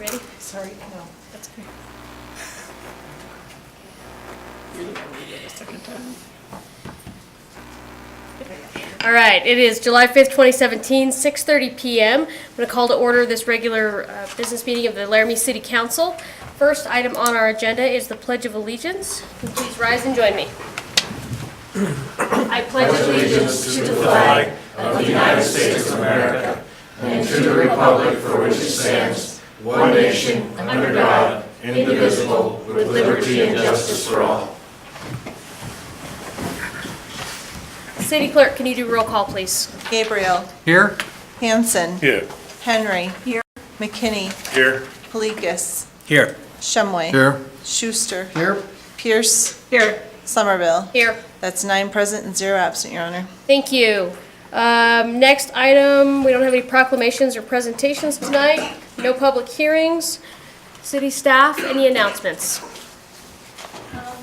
Ready? Sorry, no, that's okay. All right, it is July 5th, 2017, 6:30 p.m. I'm going to call to order this regular business meeting of the Laramie City Council. First item on our agenda is the Pledge of Allegiance. Please rise and join me. I pledge allegiance to the flag of the United States of America and to the republic for which it stands, one nation, under God, indivisible, with liberty and justice for all. City Clerk, can you do roll call, please? Gabriel. Here. Hanson. Here. Henry. Here. McKinney. Here. Palikas. Here. Shumway. Here. Schuster. Here. Pierce. Here. Somerville. Here. That's 9 present and 0 absent, Your Honor. Thank you. Next item, we don't have any proclamations or presentations tonight. No public hearings. City staff, any announcements?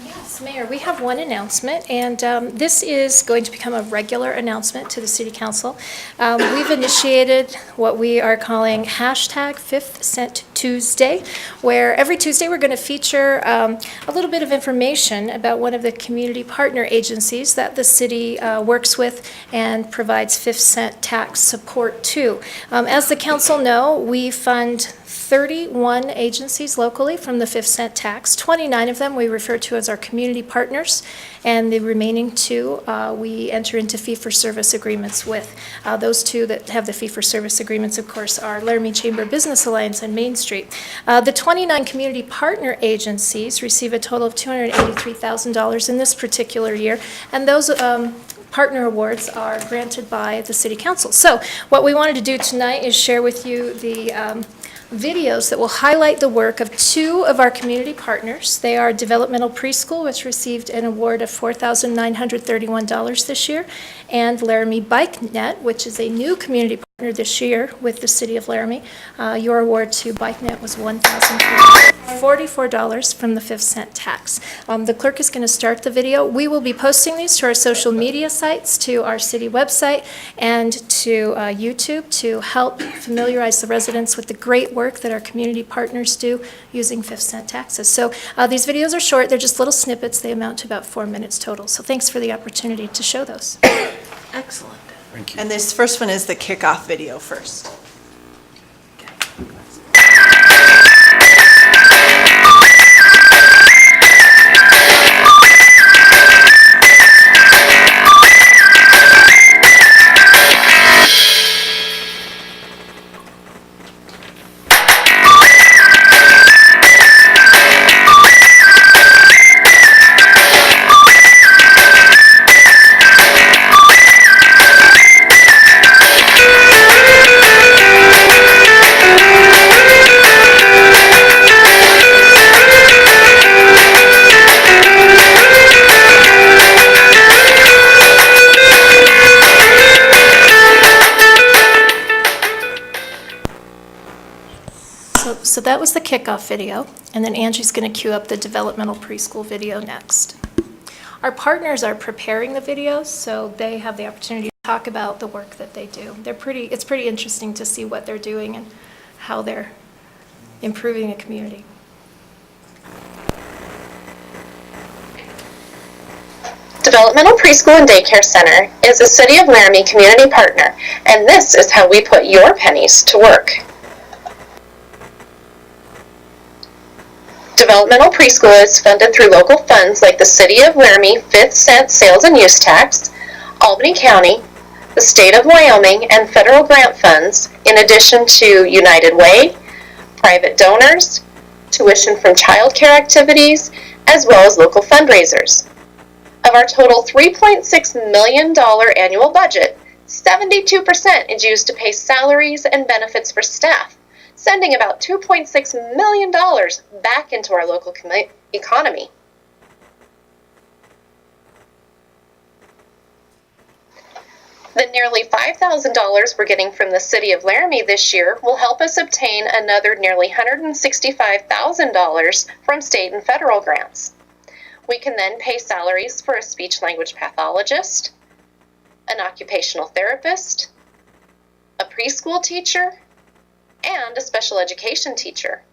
Yes, Mayor, we have one announcement, and this is going to become a regular announcement to the City Council. We've initiated what we are calling hashtag 5th Cent Tuesday, where every Tuesday we're going to feature a little bit of information about one of the community partner agencies that the city works with and provides 5th cent tax support to. As the council know, we fund 31 agencies locally from the 5th cent tax. 29 of them we refer to as our community partners, and the remaining 2 we enter into fee-for-service agreements with. Those 2 that have the fee-for-service agreements, of course, are Laramie Chamber Business Alliance and Main Street. The 29 community partner agencies receive a total of $283,000 in this particular year, and those partner awards are granted by the City Council. So what we wanted to do tonight is share with you the videos that will highlight the work of 2 of our community partners. They are Developmental Preschool, which received an award of $4,931 this year, and Laramie Bike Net, which is a new community partner this year with the City of Laramie. Your award to Bike Net was $1,044 from the 5th cent tax. The clerk is going to start the video. We will be posting these to our social media sites, to our city website, and to YouTube to help familiarize the residents with the great work that our community partners do using 5th cent taxes. So these videos are short. They're just little snippets. They amount to about 4 minutes total. So thanks for the opportunity to show those. Excellent. Thank you. And this first one is the kickoff video first. So that was the kickoff video, and then Angie's going to cue up the developmental preschool video next. Our partners are preparing the videos, so they have the opportunity to talk about the work that they do. It's pretty interesting to see what they're doing and how they're improving the community. Developmental Preschool and Daycare Center is a City of Laramie community partner, and this is how we put your pennies to work. Developmental Preschool is funded through local funds like the City of Laramie 5th cent sales and use tax, Albany County, the State of Wyoming, and federal grant funds, in addition to United Way, private donors, tuition from child care activities, as well as local fundraisers. Of our total $3.6 million annual budget, 72% is used to pay salaries and benefits for staff, sending about $2.6 million back into our local economy. The nearly $5,000 we're getting from the City of Laramie this year will help us obtain another nearly $165,000 from state and federal grants. We can then pay salaries for a speech-language pathologist, an occupational therapist, a preschool teacher, and a special education teacher.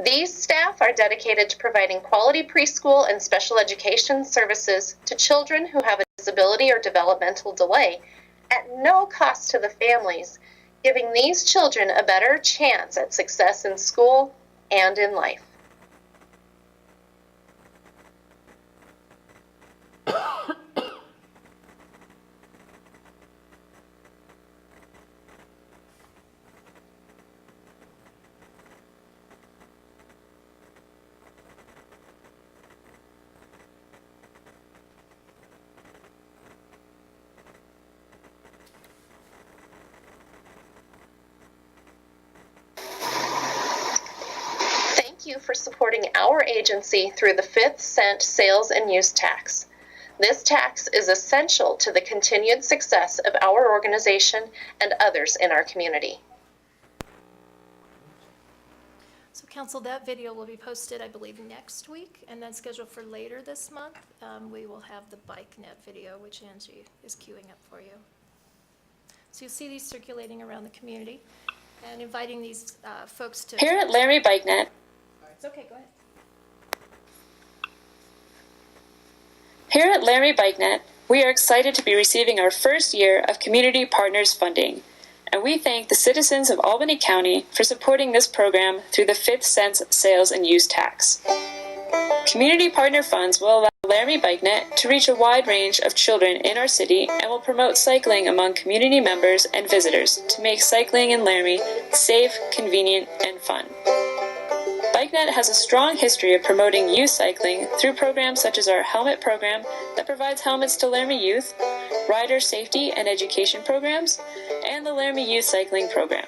These staff are dedicated to providing quality preschool and special education services to children who have a disability or developmental delay at no cost to the families, giving these children a better chance at success in school and in life. Thank you for supporting our agency through the 5th cent sales and use tax. This tax is essential to the continued success of our organization and others in our community. So council, that video will be posted, I believe, next week, and then scheduled for later this month. We will have the bike net video, which Angie is queuing up for you. So you'll see these circulating around the community and inviting these folks to... Here at Laramie Bike Net, It's okay, go ahead. Here at Laramie Bike Net, we are excited to be receiving our first year of Community Partners funding, and we thank the citizens of Albany County for supporting this program through the 5th cent sales and use tax. Community Partner funds will allow Laramie Bike Net to reach a wide range of children in our city and will promote cycling among community members and visitors to make cycling in Laramie safe, convenient, and fun. BikeNet has a strong history of promoting youth cycling through programs such as our helmet program that provides helmets to Laramie youth, rider safety and education programs, and the Laramie Youth Cycling Program.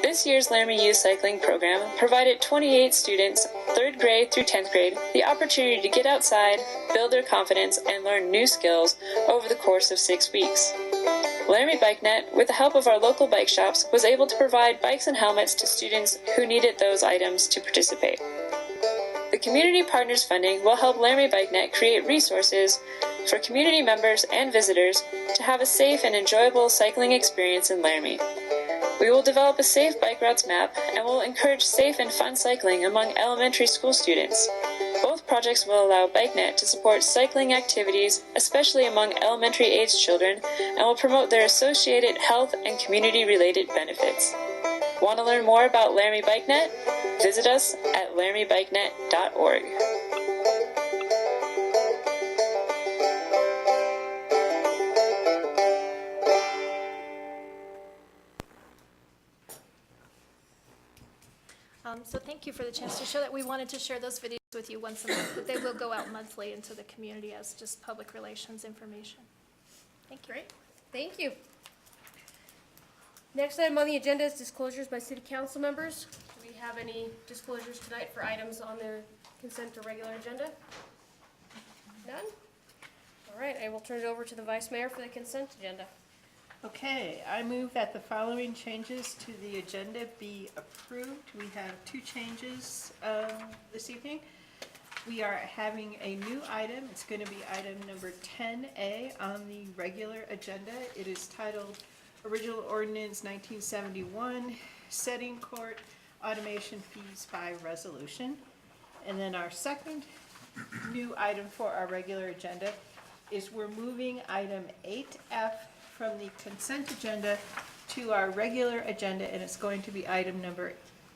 This year's Laramie Youth Cycling Program provided 28 students, 3rd grade through 10th grade, the opportunity to get outside, build their confidence, and learn new skills over the course of 6 weeks. Laramie BikeNet, with the help of our local bike shops, was able to provide bikes and helmets to students who needed those items to participate. The Community Partners funding will help Laramie BikeNet create resources for community members and visitors to have a safe and enjoyable cycling experience in Laramie. We will develop a safe bike routes map and will encourage safe and fun cycling among elementary school students. Both projects will allow BikeNet to support cycling activities, especially among elementary-aged children, and will promote their associated health and community-related benefits. Want to learn more about Laramie BikeNet? Visit us at laramieBikeNet.org. So thank you for the chance to show that. We wanted to share those videos with you once a month, but they will go out monthly into the community as just public relations information. Thank you. Great, thank you. Next item on the agenda is disclosures by city council members. Do we have any disclosures tonight for items on their consent or regular agenda? None? All right, I will turn it over to the vice mayor for the consent agenda. Okay, I move that the following changes to the agenda be approved. We have 2 changes this evening. We are having a new item. It's going to be item number 10A on the regular agenda. It is titled Original Ordinance 1971, Setting Court Automation Fees by Resolution. And then our second new item for our regular agenda is we're moving item 8F from the consent agenda to our regular agenda, and it's going to be item number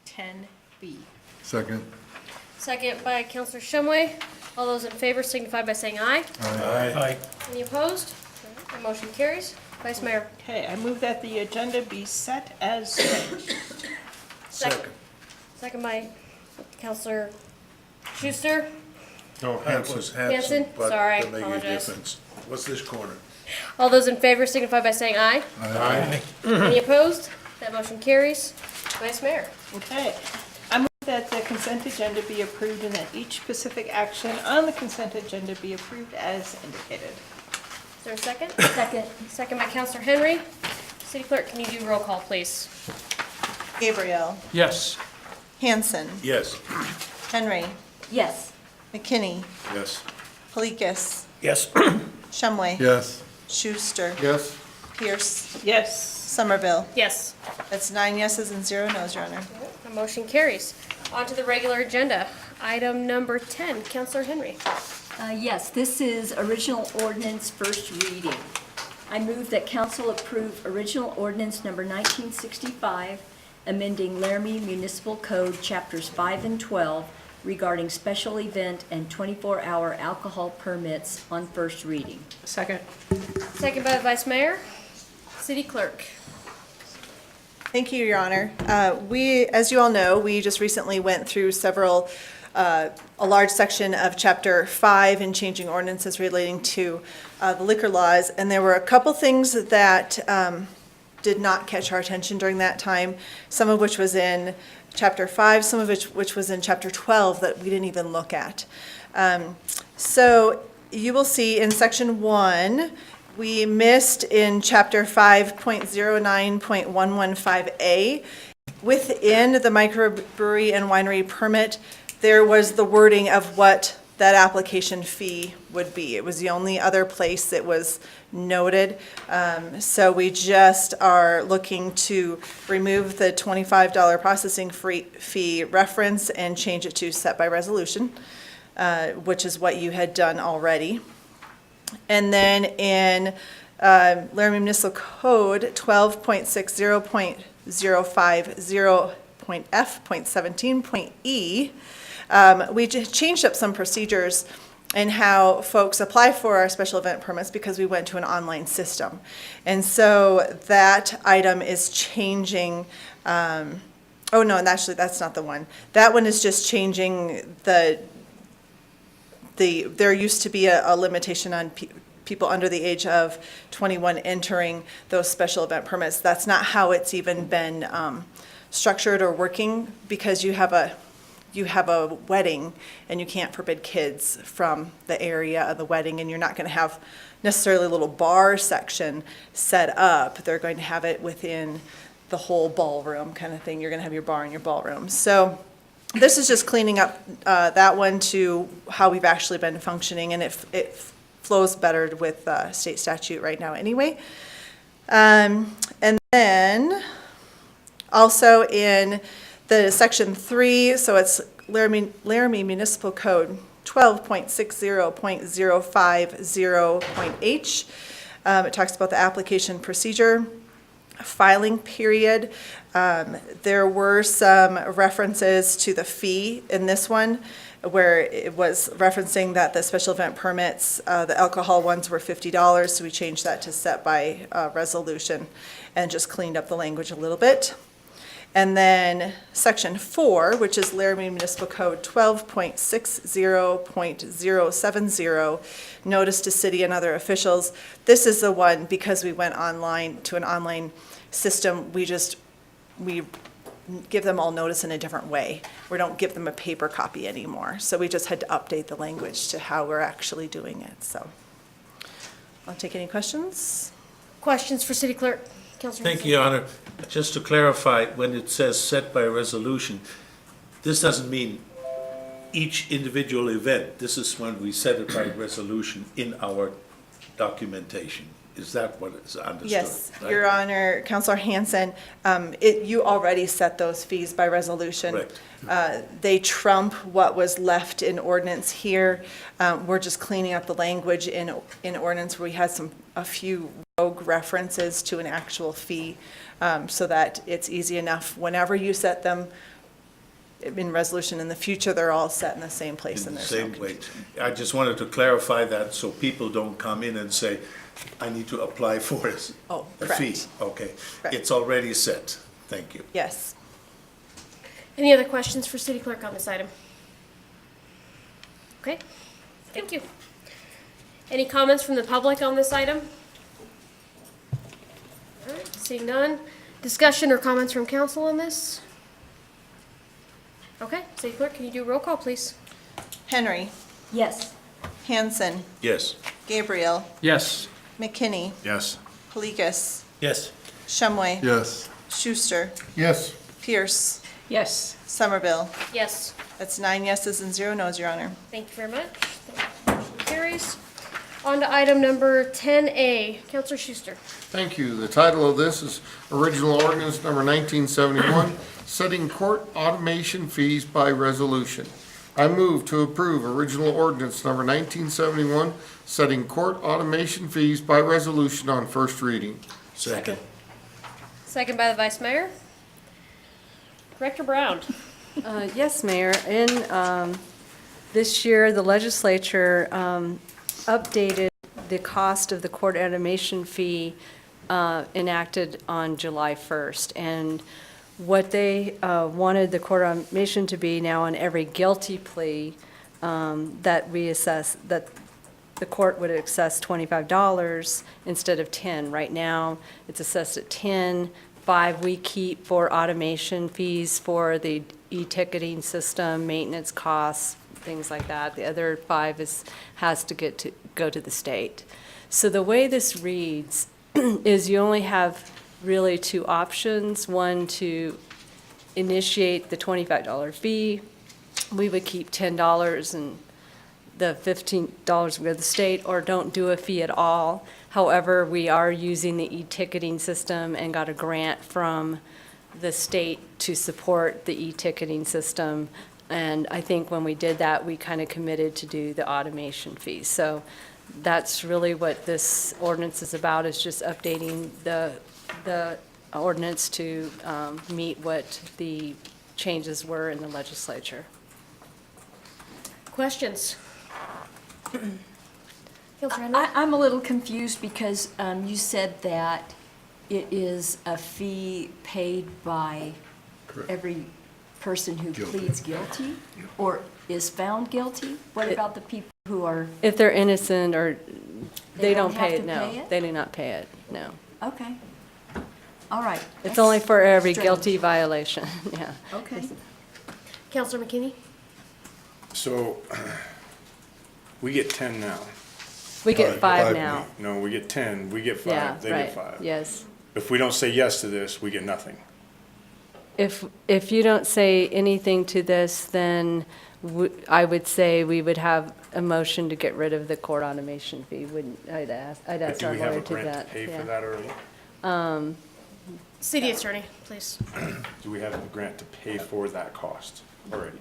10B. Second. Second by Councilor Shumway. All those in favor signify by saying aye. Aye. Any opposed? The motion carries. Vice Mayor. Okay, I move that the agenda be set as changed. Second. Second by Councilor Schuster. No, Hanson? Hanson, but Sorry, that make a apologize. difference. What's this corner? All those in favor signify by saying aye. Aye. Any opposed? That motion carries. Vice Mayor. Okay, I move that the consent agenda be approved and that each specific action on the consent agenda be approved as indicated. Is there a second? Second. Second by Councilor Henry. City Clerk, can you do roll call, please? Gabriel, Yes. Hanson, Yes. Henry, Yes. McKinney, Yes. Polikis, Yes. Shumway. Yes. Schuster, Yes. Pierce, Yes. Somerville. Yes. That's 9 yeses and 0 noes, Your Honor. The motion carries. On to the regular agenda. Item number 10, Counselor Henry. Yes, this is original ordinance first reading. I move that council approve original ordinance number 1965, amending Laramie Municipal Code Chapters 5 and 12 regarding special event and 24-hour alcohol permits on first reading. Second. Second by the Vice Mayor. City Clerk. Thank you, Your Honor. As you all know, we just recently went through a large section of Chapter 5 in changing ordinances relating to the liquor laws, and there were a couple things that did not catch our attention during that time, some of which was in Chapter 5, some of which was in Chapter 12 that we didn't even look at. So you will see in Section 1, we missed in Chapter 5.09.115A, within the microbrewery and winery permit, there was the wording of what that application fee would be. It was the only other place it was noted. So we just are looking to remove the $25 processing fee reference and change it to set by resolution, which is what you had done already. And then in Laramie Municipal Code 12.60.050.F.17.E, we just changed up some procedures in how folks apply for our special event permits because we went to an online system. And so that item is changing, oh no, and actually that's not the one. That one is just changing there used to be a limitation on people under the age of 21 entering those special event permits. That's not how it's even been structured or working, because you have a wedding and you can't forbid kids from the area of the wedding, and you're not going to have necessarily a little bar section set up. They're going to have it within the whole ballroom kind of thing. You're going to have your bar and your ballroom. So this is just cleaning up that one to how we've actually been functioning, and it flows better with state statute right now anyway. And then also in the Section 3, so it's Laramie Municipal Code 12.60.050.H. It talks about the application procedure, filing period. There were some references to the fee in this one, where it was referencing that the special event permits, the alcohol ones were $50, so we changed that to set by resolution and just cleaned up the language a little bit. And then Section 4, which is Laramie Municipal Code 12.60.070, notice to city and other officials. This is the one, because we went online to an online system, we give them all notice in a different way. We don't give them a paper copy anymore. So we just had to update the language to how we're actually doing it. So I'll take any questions. Questions for City Clerk? Councilor Thank Hanson. you, Your Honor. Just to clarify, when it says set by resolution, this doesn't mean each individual event. This is when we set it by resolution in our documentation. Is that what is understood? Yes, right? Your Honor, Councilor Hanson, you already set those fees by resolution. Correct. They trump what was left in ordinance here. We're just cleaning up the language in ordinance where we had a few rogue references to an actual fee, so that it's easy enough. Whenever you set them in resolution in the future, they're all set in the same place. In and the there's no same way. confusion. I just wanted to clarify that so people don't come in and say, I need to apply for a fee. Correct. Okay. Correct. It's already set. Thank you. Yes. Any other questions for City Clerk on this item? Okay, thank you. Any comments from the public on this item? All right, seeing none. Discussion or comments from council on this? Okay, City Clerk, can you do a roll call, please? Henry, Yes. Hanson, Yes. Gabriel, Yes. McKinney, Yes. Kalikas, Yes. Shumway, Yes. Schuster, Yes. Pierce, Yes. Somerville. Yes, That's 9 yeses and 0 noes, Your Honor. thank you very much. Motion carries. On to item number 10A. Counselor Schuster. Thank you. The title of this is Original Ordinance Number 1971, setting court automation fees by resolution. I move to approve original ordinance number 1971, setting court automation fees by resolution on first reading. Second. Second by the Vice Mayor. Director Brown. Yes, Mayor. In this year, the legislature updated the cost of the court automation fee enacted on July 1st. And what they wanted the court automation to be now on every guilty plea that we assess, that the court would assess $25 instead of 10. Right now, it's assessed at 10. 5 we keep for automation fees for the e-ticketing system, maintenance costs, things like that. The other 5 has to go to the state. So the way this reads is you only have really 2 options. One, to initiate the $25 fee. We would keep $10 and the $15 would go to the state, or don't do a fee at all. However, we are using the e-ticketing system and got a grant from the state to support the e-ticketing system. And I think when we did that, we kind of committed to do the automation fee. So that's really what this ordinance is about, is just updating the ordinance to meet what the changes were in the legislature. Questions? I'm a little confused because you said that it is a fee paid by every person who pleads guilty or is found guilty? What about the people who are? If they're innocent or they don't pay have it, to no. pay it? They do not pay it, no. Okay. All right. It's That's only for every strange. guilty violation, yeah. Okay. Counselor McKinney? So, we get 10 now. We get 5 now. No, we get 10, we get 5, Yeah, they right, get 5. yes. If we don't say yes to this, we get nothing. If you don't say anything to this, then I would say we would have a motion to get rid of the court automation fee. I'd ask But our do we have lawyer a to grant that. to pay yeah. for that already? City Attorney, please. Do we have a grant to pay for that cost already?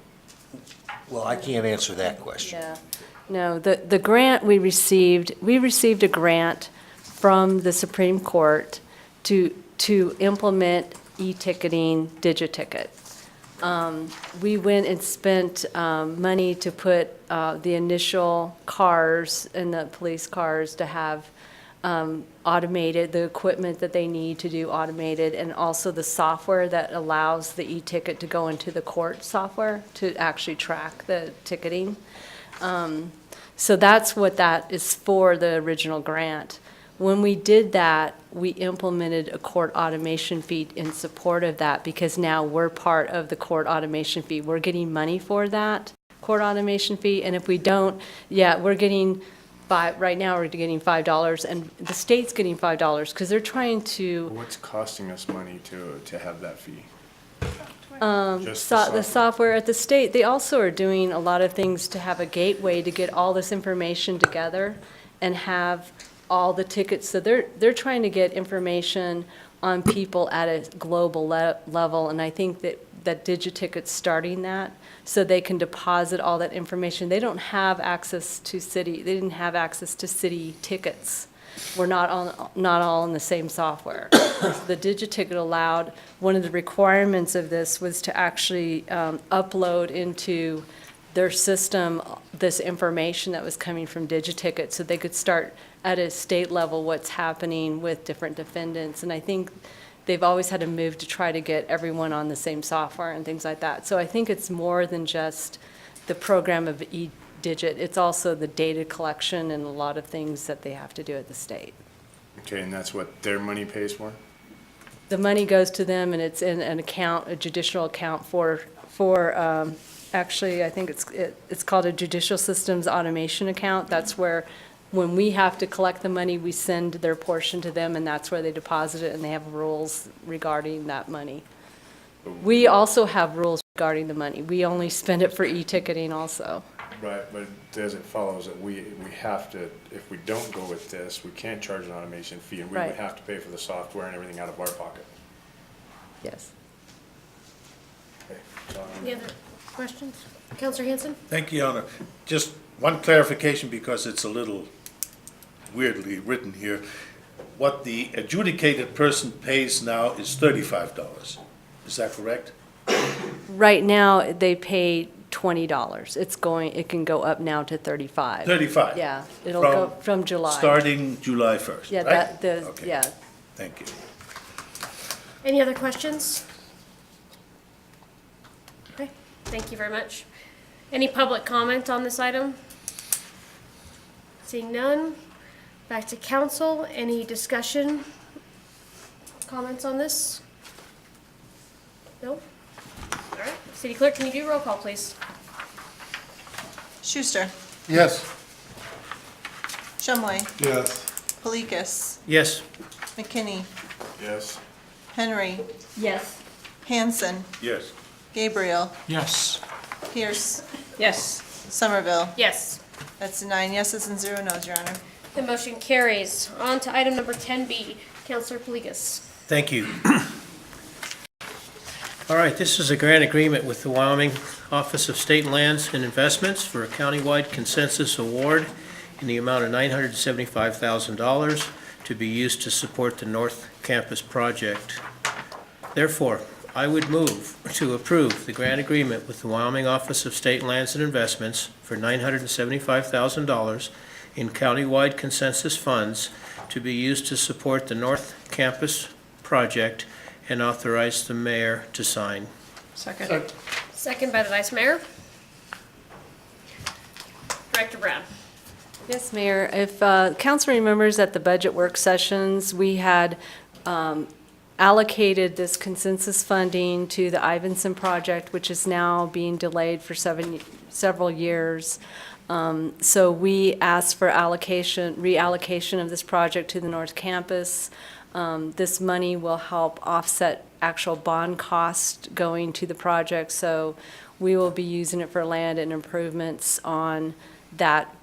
Well, I can't answer that question. Yeah, no, the grant we received a grant from the Supreme Court to implement e-ticketing DigiTicket. We went and spent money to put the initial cars and the police cars to have automated, the equipment that they need to do automated, and also the software that allows the e-ticket to go into the court software to actually track the ticketing. So that's what that is for, the original grant. When we did that, we implemented a court automation fee in support of that, because now we're part of the court automation fee. We're getting money for that court automation fee, and if we don't, we're getting right now we're getting $5, and the state's getting $5 because they're trying to. What's costing us money to have that fee? Just The software at the state, they also are doing a lot of things to have a gateway to get all this information together and have all the tickets. So they're trying to get information on people at a global level, and I think that DigiTicket's starting that, so they can deposit all that information. They don't have access to they didn't have access to city tickets. We're not all in the same software. The DigiTicket allowed, one of the requirements of this was to actually upload into their system this information that was coming from DigiTicket, so they could start at a state level what's happening with different defendants. And I think they've always had to move to try to get everyone on the same software and things like that. So I think it's more than just the program of e-digit. It's also the data collection and a lot of things that they have to do at the state. Okay, and that's what their money pays for? The money goes to them, and it's in an account, a judicial account for actually, I think it's called a judicial systems automation account. That's where, when we have to collect the money, we send their portion to them, and that's where they deposit it, and they have rules regarding that money. We also have rules regarding the money. We only spend it for e-ticketing also. Right, but as it follows that we have to, if we don't go with this, we can't charge an automation fee, and we would Right. have to pay for the software and everything out of our pocket. Yes. Any other questions? Counselor Hanson? Thank you, Your Honor. Just one clarification because it's a little weirdly written here. What the adjudicated person pays now is $35. Is that correct? Right now, they pay $20. It can go up now to 35. 35? Yeah, it'll go from July. Starting July 1st, Yeah, right? yeah. Okay. Thank you. Any other questions? Okay, thank you very much. Any public comment on this item? Seeing none, back to council. Any discussion, comments on this? No? All right, City Clerk, can you do roll call, please? Schuster, Yes. Shumway, Yes. Polikis, Yes. McKinney, Yes. Henry, Yes. Hanson, Yes. Gabriel, Yes. Pierce, Yes. Somerville. Yes. That's 9 yeses and 0 noes, Your Honor. The motion carries. On to item number 10B. Counselor Polikis. Thank you. All right, this is a grant agreement with the Wyoming Office of State Lands and Investments for a countywide consensus award in the amount of $975,000 to be used to support the North Campus project. Therefore, I would move to approve the grant agreement with the Wyoming Office of State Lands and Investments for $975,000 in countywide consensus funds to be used to support the North Campus project and authorize the mayor to sign. Second. Second by the Vice Mayor. Director Brown. Yes, Mayor. If council remembers at the budget work sessions, we had allocated this consensus funding to the Ivinson project, which is now being delayed for several years. So we asked for reallocation of this project to the North Campus. This money will help offset actual bond cost going to the project, so we will be using it for land and improvements on that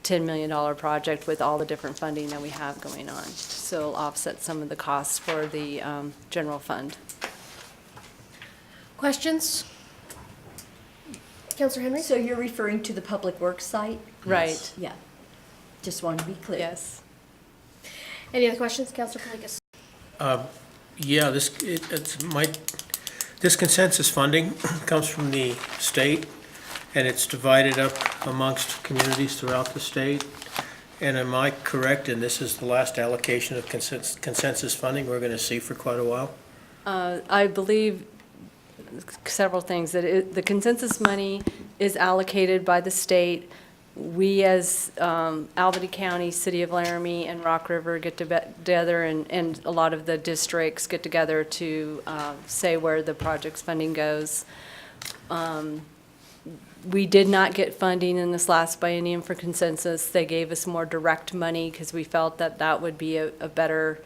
$10 million project with all the different funding that we have going on. So it'll offset some of the costs for the general fund. Questions? Counselor Henry? So you're referring to the Public Works site? Right. Yeah. Just want to be clear. Yes. Any other questions? Counselor Polikis. Yeah, this consensus funding comes from the state, and it's divided up amongst communities throughout the state. And am I correct, and this is the last allocation of consensus funding we're going to see for quite a while? I believe several things. The consensus money is allocated by the state. We as Albany County, City of Laramie, and Rock River get together, and a lot of the districts get together to say where the project's funding goes. We did not get funding in this last biennium for consensus. They gave us more direct money because we felt that that would be a better,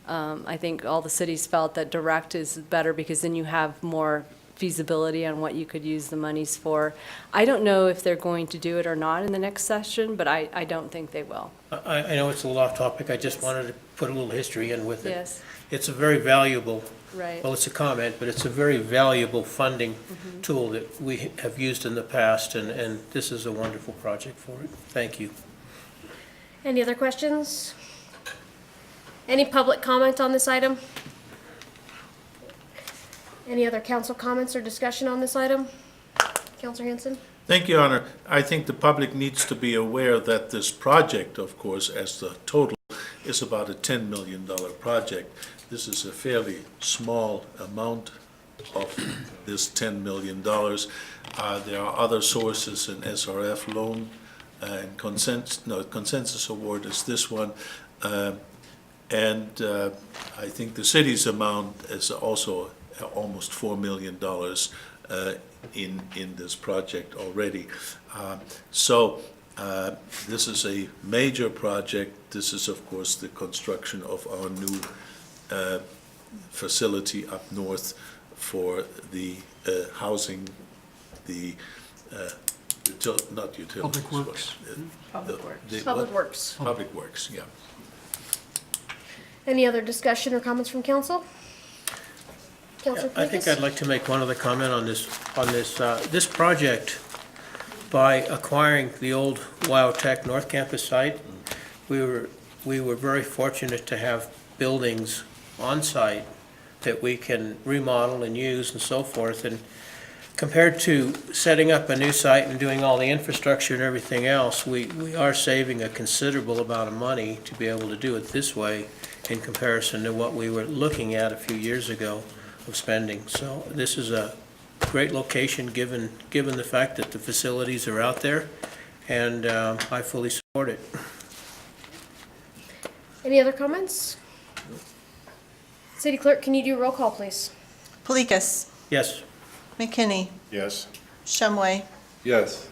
I think all the cities felt that direct is better because then you have more feasibility on what you could use the monies for. I don't know if they're going to do it or not in the next session, but I don't think they will. I know it's a little off topic, I just wanted to put a little history in with it. Yes. It's a very valuable, Right. well, it's a comment, but it's a very valuable funding tool that we have used in the past, and this is a wonderful project for it. Thank you. Any other questions? Any public comment on this item? Any other council comments or discussion on this item? Counselor Hanson? Thank you, Your Honor. I think the public needs to be aware that this project, of course, as the total, is about a $10 million project. This is a fairly small amount of this $10 million. There are other sources, an SRF loan and consensus award is this one. And I think the city's amount is also almost $4 million in this project already. So this is a major project. This is, of course, the construction of our new facility up north for the housing, not utilities. Public Works. Public Works. Public Works. Public Works, yeah. Any other discussion or comments from council? Counselor I think Plicas? I'd like to make one other comment on this project. By acquiring the old WyoTech North Campus site, we were very fortunate to have buildings on site that we can remodel and use and so forth. And compared to setting up a new site and doing all the infrastructure and everything else, we are saving a considerable amount of money to be able to do it this way in comparison to what we were looking at a few years ago of spending. So this is a great location, given the fact that the facilities are out there, and I fully support it. Any other comments? City Clerk, can you do a roll call, please? Polikis, Yes. McKinney, Yes. Shumway, Yes.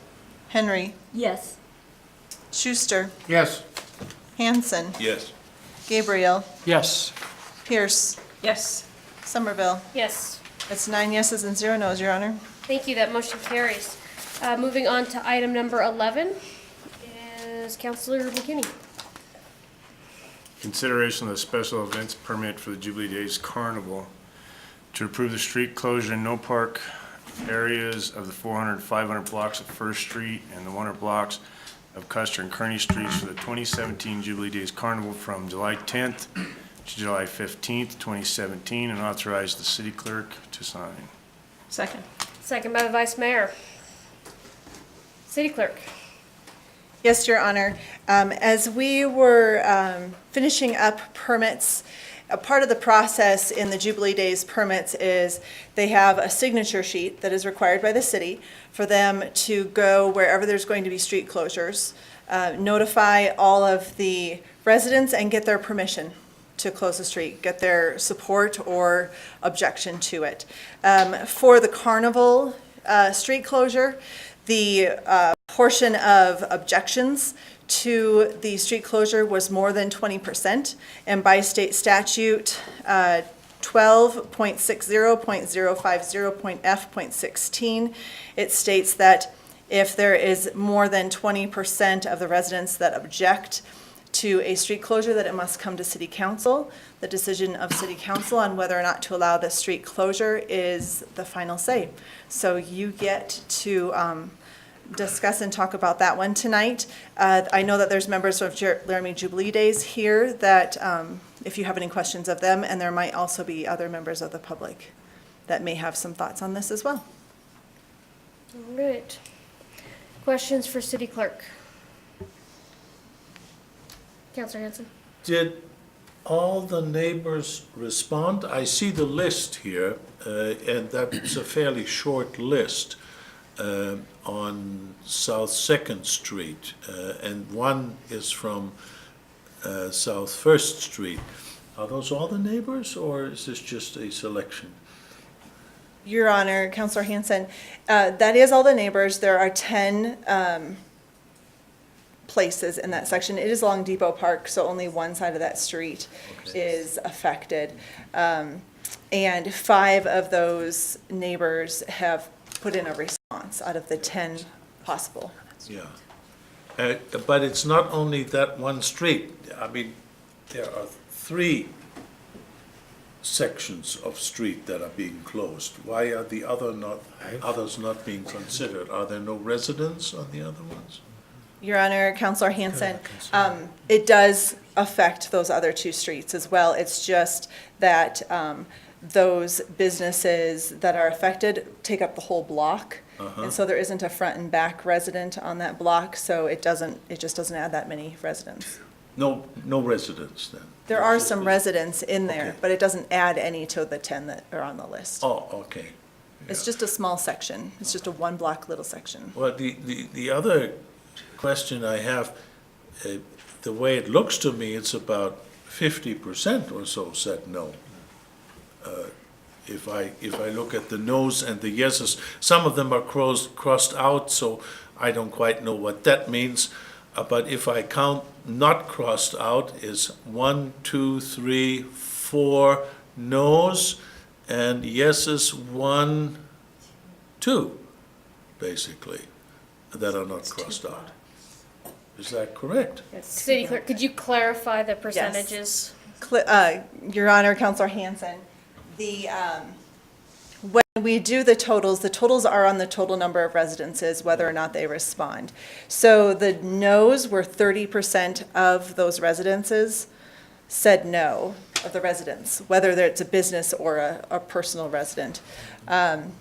Henry, Yes. Schuster, Yes. Hanson, Yes. Gabriel, Yes. Pierce, Yes. Somerville. Yes. That's 9 yeses and 0 nos, Your Honor. Thank you, that motion carries. Moving on to item number 11 is Counselor McKinney. Consideration of the special events permit for the Jubilee Days Carnival to approve the street closure and no park areas of the 400, 500 blocks of First Street and the 100 blocks of Custer and Kearney Streets for the 2017 Jubilee Days Carnival from July 10th to July 15th, 2017, and authorize the city clerk to sign. Second. Second by the Vice Mayor. City Clerk. Yes, Your Honor. As we were finishing up permits, a part of the process in the Jubilee Days permits is they have a signature sheet that is required by the city for them to go wherever there's going to be street closures, notify all of the residents and get their permission to close the street, get their support or objection to it. For the carnival street closure, the portion of objections to the street closure was more than 20%, and by state statute 12.60.050.F.16, it states that if there is more than 20% of the residents that object to a street closure, that it must come to city council. The decision of city council on whether or not to allow the street closure is the final say. So you get to discuss and talk about that one tonight. I know that there's members of Laramie Jubilee Days here that if you have any questions of them, and there might also be other members of the public that may have some thoughts on this as well. All right. Questions for City Clerk? Counselor Hanson? Did all the neighbors respond? I see the list here, and that's a fairly short list on South Second Street, and one is from South First Street. Are those all the neighbors, or is this just a selection? Your Honor, Counselor Hanson, that is all the neighbors. There are 10 places in that section. It is along Depot Park, so only one side of that street is affected. And 5 of those neighbors have put in a response out of the 10 possible. Yeah. But it's not only that one street. I mean, there are 3 sections of street that are being closed. Why are the others not being considered? Are there no residents on the other ones? Your Honor, Counselor Hanson, it does affect those other 2 streets as well. It's just that those businesses that are affected take up the whole block. And so there isn't a front and back resident on that block, so it just doesn't add that many residents. No residents then? There are some residents in there, Okay. but it doesn't add any to the 10 that are on the list. Oh, okay. It's just a small section. It's just a 1 block little section. Well, the other question I have, the way it looks to me, it's about 50% or so said no. If I look at the no's and the yeses, some of them are crossed out, so I don't quite know what that means. But if I count not crossed out, is 1, 2, 3, 4 no's, and yeses 1, 2, basically, that are not crossed out. Is that correct? City Clerk, could you clarify the percentages? Your Honor, Counselor Hanson, the We do the totals. The totals are on the total number of residences, whether or not they respond. So the no's were 30% of those residences said no, of the residents, whether it's a business or a personal resident.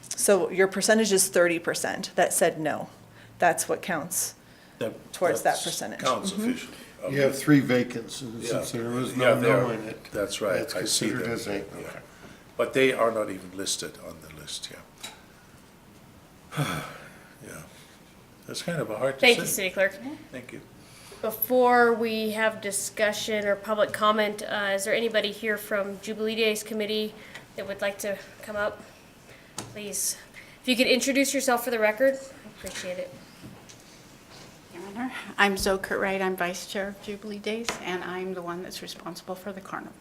So your percentage is 30% that said no. That's what counts towards that percentage. Counts officially. You have 3 vacants, and since there was Yeah, no they're- no in it. That's right, That's I see considered them. as a, Yeah. okay. But they are not even listed on the list, yeah. Yeah, that's kind of a hard Thank you, decision. City Clerk. Thank you. Before we have discussion or public comment, is there anybody here from Jubilee Days Committee that would like to come up? Please, if you could introduce yourself for the record, I appreciate it. Your Honor, I'm Zoe Curtright, I'm Vice Chair of Jubilee Days, and I'm the one that's responsible for the carnival.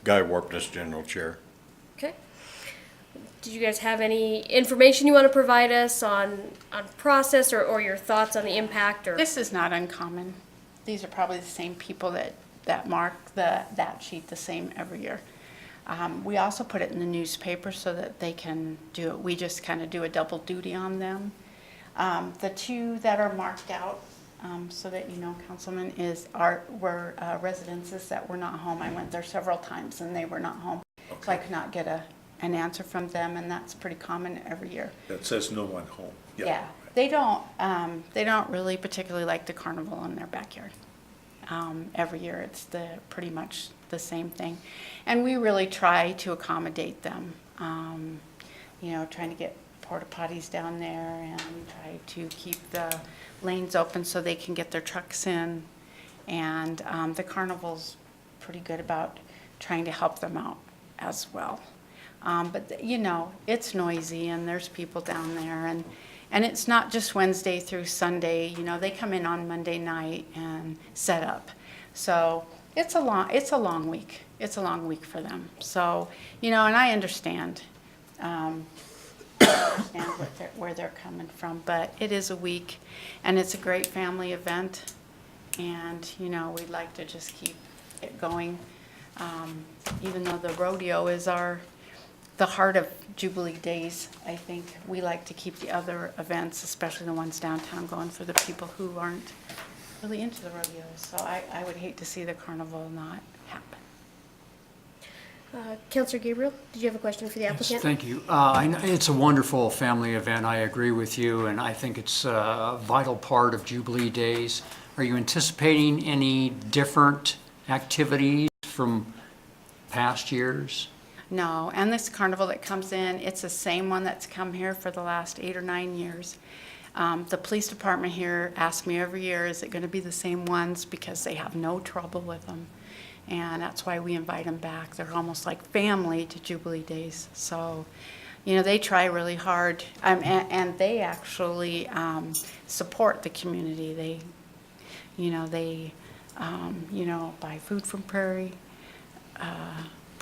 Guy Warpness, General Chair. Okay. Did you guys have any information you want to provide us on process or your thoughts on the impact or? This is not uncommon. These are probably the same people that mark that sheet the same every year. We also put it in the newspaper so that they can do it. We just kind of do a double duty on them. The 2 that are marked out, so that you know, Councilman, were residences that were not home. I went there several times and they were not home. So I could not get an answer from them, and that's pretty common every year. That says no one home. Yeah, they don't really particularly like the carnival in their backyard. Every year it's pretty much the same thing. And we really try to accommodate them, you know, trying to get porta potties down there and try to keep the lanes open so they can get their trucks in. And the carnival's pretty good about trying to help them out as well. But, you know, it's noisy and there's people down there, and it's not just Wednesday through Sunday. You know, they come in on Monday night and set up. So it's a long week. It's a long week for them. So, you know, and I understand where they're coming from, but it is a week and it's a great family event, and, you know, we'd like to just keep it going. Even though the rodeo is the heart of Jubilee Days, I think we like to keep the other events, especially the ones downtown, going for the people who aren't really into the rodeo. So I would hate to see the carnival not happen. Councilor Gabriel, did you have a question for the applicant? Yes, thank you. I know it's a wonderful family event. I agree with you, and I think it's a vital part of Jubilee Days. Are you anticipating any different activities from past years? No, and this carnival that comes in, it's the same one that's come here for the last 8 or 9 years. The police department here asks me every year, is it going to be the same ones? Because they have no trouble with them. And that's why we invite them back. They're almost like family to Jubilee Days. So, you know, they try really hard. And they actually support the community. They buy food from Prairie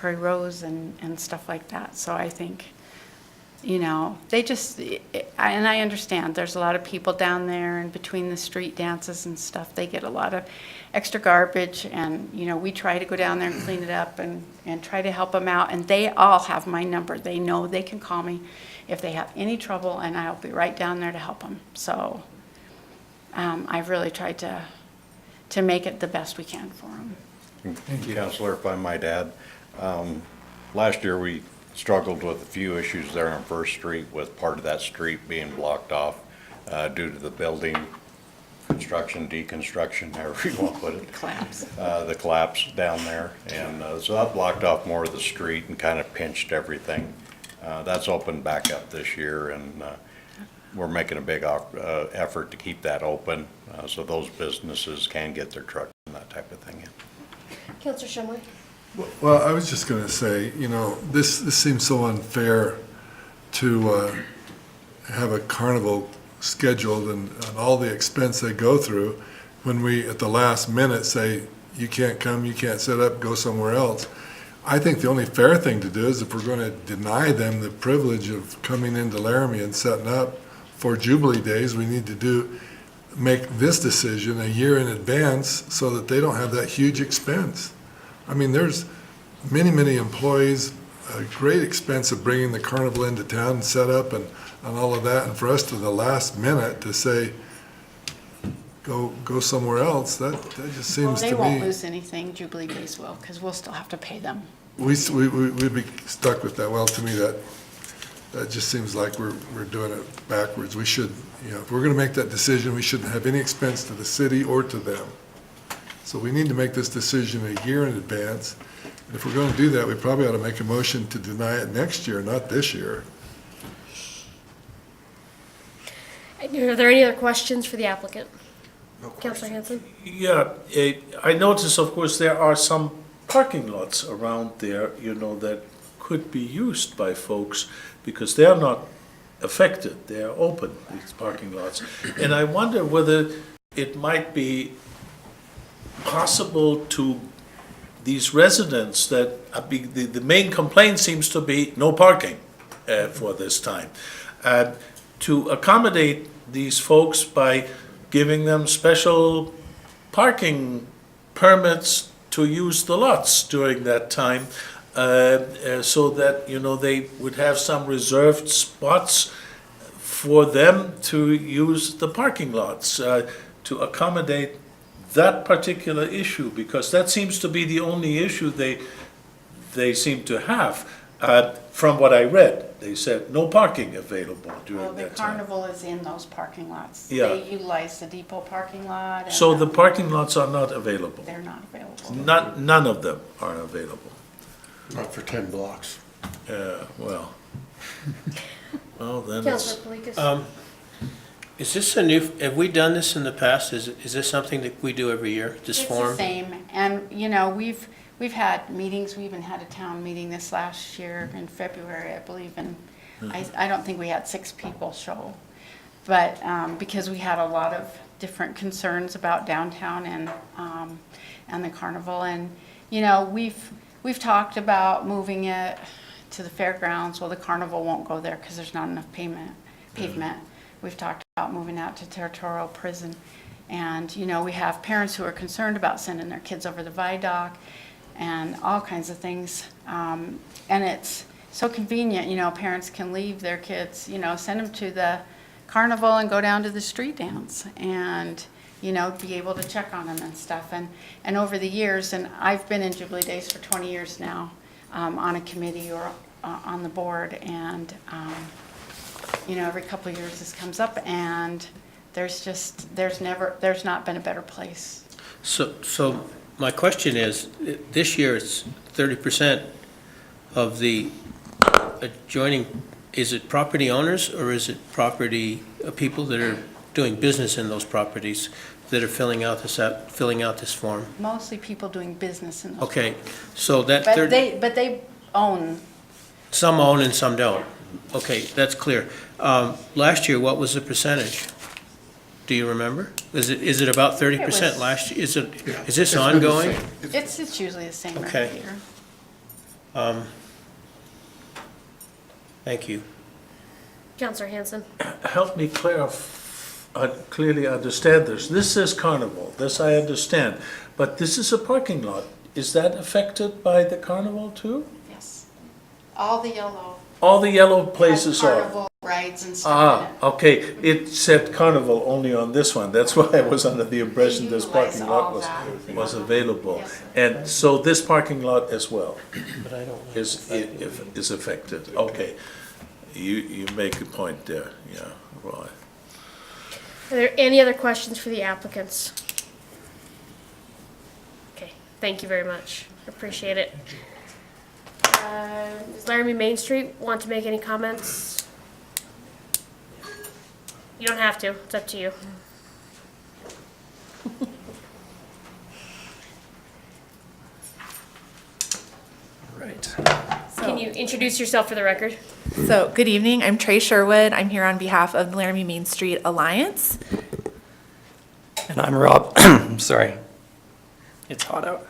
Rose and stuff like that. So I think, you know, they just, and I understand there's a lot of people down there, and between the street dances and stuff, they get a lot of extra garbage, and, you know, we try to go down there and clean it up and try to help them out, and they all have my number. They know they can call me if they have any trouble, and I'll be right down there to help them. So I've really tried to make it the best we can for them. Thank you. Counselor, if I might add, last year we struggled with a few issues there on First Street, with part of that street being blocked off due to the building construction, deconstruction, however you want to put it. Collapse. The collapse down there. And so that blocked off more of the street and kind of pinched everything. That's opened back up this year, and we're making a big effort to keep that open so those businesses can get their trucks and that type of thing in. Councilor Shumway? Well, I was just going to say, you know, this seems so unfair to have a carnival scheduled and all the expense they go through when we, at the last minute, say, you can't come, you can't set up, go somewhere else. I think the only fair thing to do is, if we're going to deny them the privilege of coming into Laramie and setting up for Jubilee Days, we need to make this decision a year in advance so that they don't have that huge expense. I mean, there's many employees a great expense of bringing the carnival into town and set up and all of that, and for us to the last minute to say, go somewhere else, that just seems to me. They won't lose anything, Jubilee Days will, because we'll still have to pay them. We'd be stuck with that. Well, to me, that just seems like we're doing it backwards. We should, if we're gonna make that decision, we shouldn't have any expense to the city or to them. So we need to make this decision a year in advance. And if we're gonna do that, we probably ought to make a motion to deny it next year, not this year. Are there any other questions for the applicant? Councilor Hanson? Yeah, I notice, of course, there are some parking lots around there, that could be used by folks because they're not affected. They're open, these parking lots. And I wonder whether it might be possible to these residents that the main complaint seems to be no parking for this time. To accommodate these folks by giving them special parking permits to use the lots during that time, so that, they would have some reserved spots for them to use the parking lots, to accommodate that particular issue, because that seems to be the only issue they seem to have. From what I read, they said no parking available during The that time. carnival is in those parking lots. Yeah. They utilize the depot parking lot. And So the parking lots are not available? they're not available. None of them are available? Not for 10 blocks. Well, then it's, Councilor Palikas? Is this have we done this in the past? Is this something that we do every year, this form? It's the same, and, we've had meetings, we even had a town meeting this last year in February, I believe, and I don't think we had 6 people show. But, because we had a lot of different concerns about downtown and the carnival, and, we've talked about moving it to the fairgrounds. Well, the carnival won't go there because there's not enough pavement. We've talked about moving out to territorial prison. And, we have parents who are concerned about sending their kids over the viaduct and all kinds of things. And it's so convenient, parents can leave their kids, send them to the carnival and go down to the street dance and, be able to check on them and stuff. And over the years, and I've been in Jubilee Days for 20 years now, on a committee or on the board, and, every couple of years this comes up, and there's not been a better place. So my question is, this year it's 30% of the adjoining, is it property owners or is it property, people that are doing business in those properties that are filling out this form? Mostly people doing business in those. Okay, so that But they own. some own and some don't. Okay, that's clear. Last year, what was the percentage? Do you remember? Is it about 30% last year? Is this It's been the ongoing? same. It's usually the same Okay. every year. Thank you. Councilor Hanson? help me clearly understand this. This is carnival, this I understand, but this is a parking lot. Is that affected by the carnival too? Yes. All the yellow. All the yellow places are? Carnival rides and stuff in it. Okay, it said carnival only on this one, that's why I was under the impression this utilize parking lot all was, that. was available. Yes. And so this parking lot as well But I don't know. is affected, okay. You make a point there, yeah, right. Are there any other questions for the applicants? Okay, thank you very much. Appreciate it. Does Laramie Main Street want to make any comments? You don't have to, it's up to you. Right. Can you introduce yourself for the record? So, good evening. I'm Trey Sherwood. I'm here on behalf of the Laramie Main Street Alliance. And I'm Rob, sorry, it's hot out.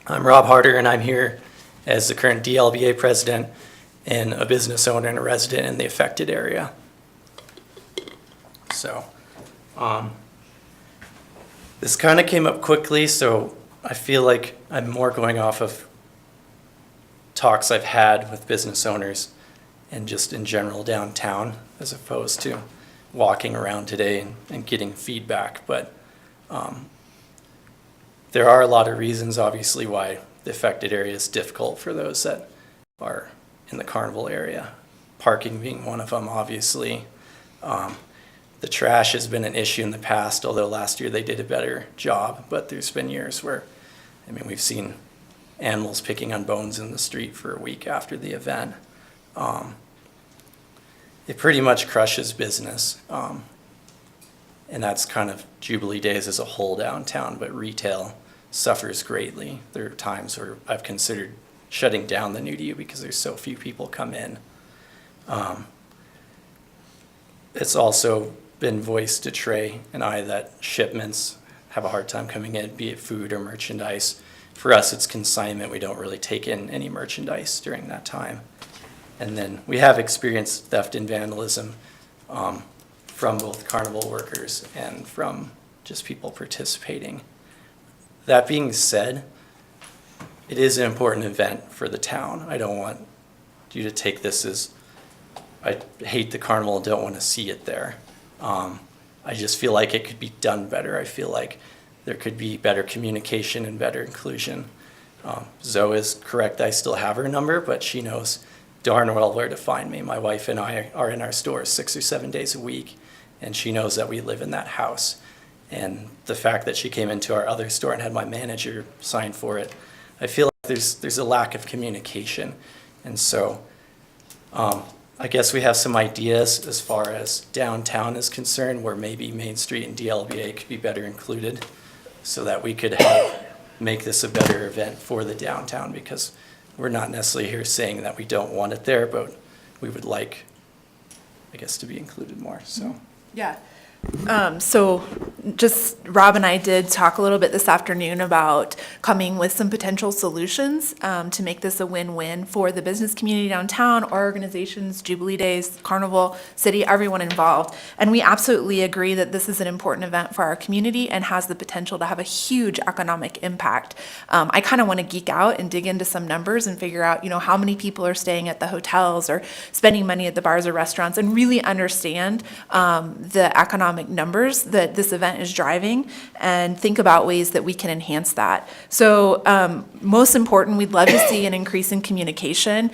I'm Rob Harder, and I'm here as the current DLBA president and a business owner and a resident in the affected area. So, this kind of came up quickly, so I feel like I'm more going off of talks I've had with business owners and just in general downtown, as opposed to walking around today and getting feedback. But there are a lot of reasons, obviously, why the affected area is difficult for those that are in the carnival area. Parking being one of them, obviously. The trash has been an issue in the past, although last year they did a better job. But there's been years where, I mean, we've seen animals picking on bones in the street for a week after the event. It pretty much crushes business. And that's kind of Jubilee Days as a whole downtown, but retail suffers greatly. There are times where I've considered shutting down the New to You because there's so few people come in. It's also been voiced to Trey and I that shipments have a hard time coming in, be it food or merchandise. For us, it's consignment. We don't really take in any merchandise during that time. And then we have experienced theft and vandalism from both carnival workers and from just people participating. That being said, it is an important event for the town. I don't want you to take this as, I hate the carnival, don't want to see it there. I just feel like it could be done better. I feel like there could be better communication and better inclusion. Zoe is correct, I still have her number, but she knows darn well where to find me. My wife and I are in our stores 6 or 7 days a week, and she knows that we live in that house. And the fact that she came into our other store and had my manager sign for it, I feel like there's a lack of communication. And so I guess we have some ideas as far as downtown is concerned, where maybe Main Street and DLBA could be better included so that we could help make this a better event for the downtown, because we're not necessarily here saying that we don't want it there, but we would like, I guess, to be included more, so. Yeah. So just Rob and I did talk a little bit this afternoon about coming with some potential solutions to make this a win-win for the business community downtown, our organizations, Jubilee Days, Carnival, City, everyone involved. And we absolutely agree that this is an important event for our community and has the potential to have a huge economic impact. I kind of want to geek out and dig into some numbers and figure out, how many people are staying at the hotels or spending money at the bars or restaurants, and really understand the economic numbers that this event is driving and think about ways that we can enhance that. So most important, we'd love to see an increase in communication.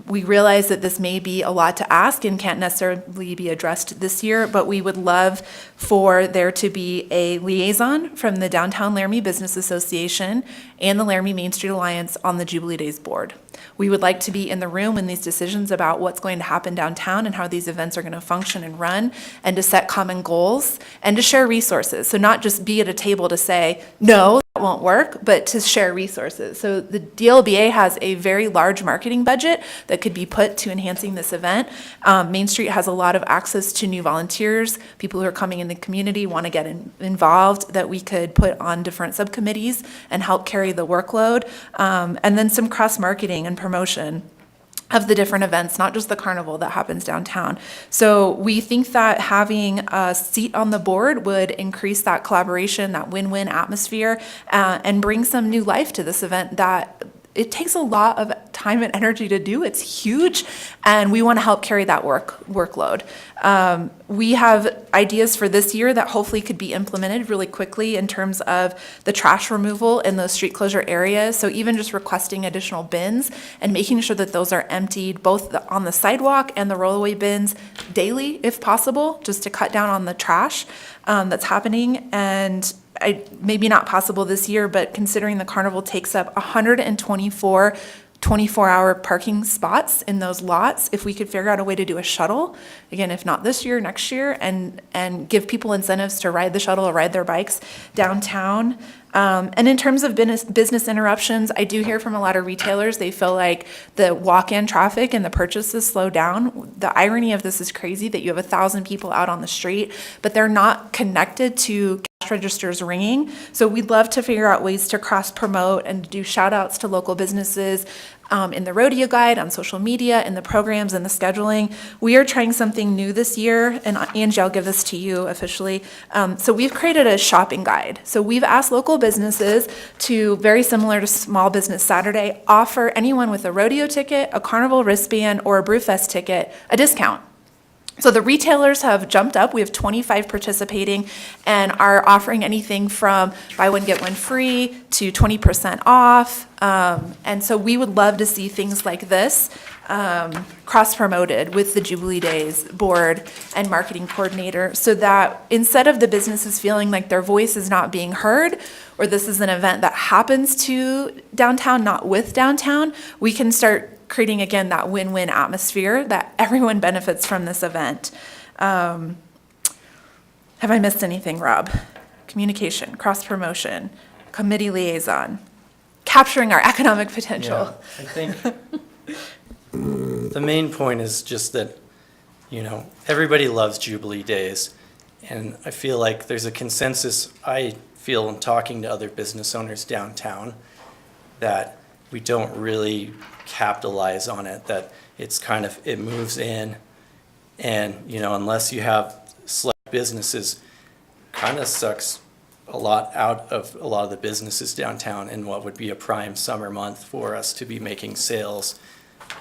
We realize that this may be a lot to ask and can't necessarily be addressed this year, but we would love for there to be a liaison from the Downtown Laramie Business Association and the Laramie Main Street Alliance on the Jubilee Days board. We would like to be in the room when these decisions about what's going to happen downtown and how these events are going to function and run, and to set common goals and to share resources. So not just be at a table to say, no, that won't work, but to share resources. So the DLBA has a very large marketing budget that could be put to enhancing this event. Main Street has a lot of access to new volunteers, people who are coming in the community, want to get involved, that we could put on different subcommittees and help carry the workload. And then some cross-marketing and promotion of the different events, not just the carnival that happens downtown. So we think that having a seat on the board would increase that collaboration, that win-win atmosphere, and bring some new life to this event that it takes a lot of time and energy to do. It's huge, and we want to help carry that workload. We have ideas for this year that hopefully could be implemented really quickly in terms of the trash removal in those street closure areas. So even just requesting additional bins and making sure that those are emptied both on the sidewalk and the rollaway bins daily, if possible, just to cut down on the trash that's happening. And maybe not possible this year, but considering the carnival takes up 124 24-hour parking spots in those lots, if we could figure out a way to do a shuttle, again, if not this year, next year, and give people incentives to ride the shuttle or ride their bikes downtown. And in terms of business interruptions, I do hear from a lot of retailers, they feel like the walk-in traffic and the purchases slow down. The irony of this is crazy, that you have 1,000 people out on the street, but they're not connected to registers ringing. So we'd love to figure out ways to cross-promote and do shout-outs to local businesses in the rodeo guide, on social media, in the programs, and the scheduling. We are trying something new this year, and Angie, I'll give this to you officially. So we've created a shopping guide. So we've asked local businesses to, very similar to Small Business Saturday, offer anyone with a rodeo ticket, a carnival wristband, or a Brewfest ticket a discount. So the retailers have jumped up. We have 25 participating and are offering anything from buy one, get one free to 20% off. And so we would love to see things like this cross-promoted with the Jubilee Days board and marketing coordinator, so that instead of the businesses feeling like their voice is not being heard, or this is an event that happens to downtown, not with downtown, we can start creating, again, that win-win atmosphere that everyone benefits from this event. Have I missed anything, Rob? Communication, cross-promotion, committee liaison, capturing our economic potential. Yeah, I think the main point is just that, you know, everybody loves Jubilee Days, and I feel like there's a consensus, I feel in talking to other business owners downtown, that we don't really capitalize on it, that it's kind of, it moves in, and, you know, unless you have select businesses, kind of sucks a lot out of a lot of the businesses downtown in what would be a prime summer month for us to be making sales,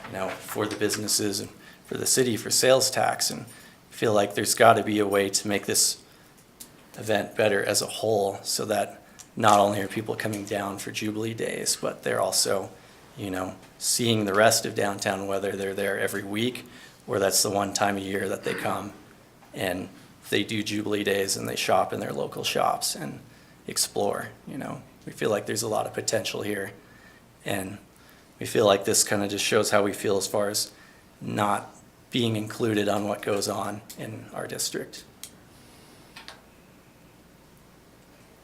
you know, for the businesses and for the city for sales tax. And I feel like there's got to be a way to make this event better as a whole, so that not only are people coming down for Jubilee Days, but they're also, you know, seeing the rest of downtown, whether they're there every week or that's the one time a year that they come and they do Jubilee Days and they shop in their local shops and explore. You know, we feel like there's a lot of potential here, and we feel like this kind of just shows how we feel as far as not being included on what goes on in our district.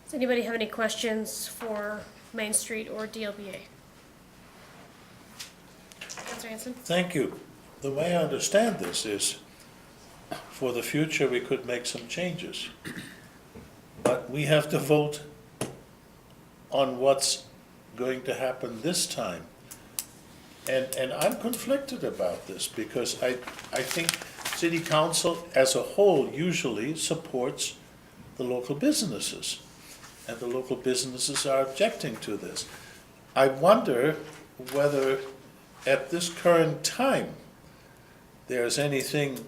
Does anybody have any questions for Main Street or DLBA? Councilor Hanson? Thank you. The way I understand this is, for the future, we could make some changes. But we have to vote on what's going to happen this time. And I'm conflicted about this, because I think City Council as a whole usually supports the local businesses. And the local businesses are objecting to this. I wonder whether at this current time there's anything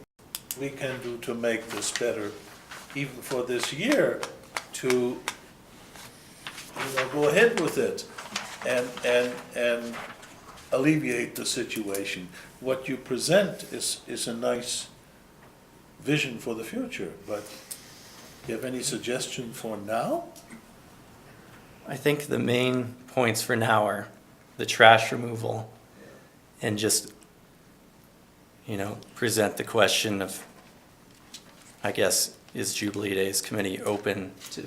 we can do to make this better, even for this year, to, you know, go ahead with it and alleviate the situation. What you present is a nice vision for the future, but do you have any suggestion for now? I think the main points for now are the trash removal and just, you know, present the question of, I guess, is Jubilee Days Committee open to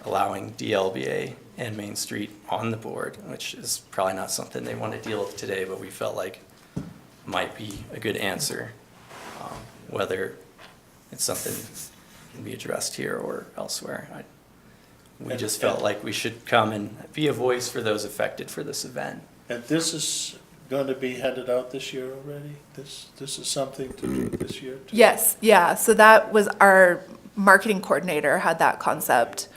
allowing DLBA and Main Street on the board, which is probably not something they want to deal with today, but we felt like might be a good answer, whether it's something that can be addressed here or elsewhere. We just felt like we should come and be a voice for those affected for this event. And this is going to be handed out this year already? This is something to do this year too? Yes, yeah, so that was our marketing coordinator had that concept.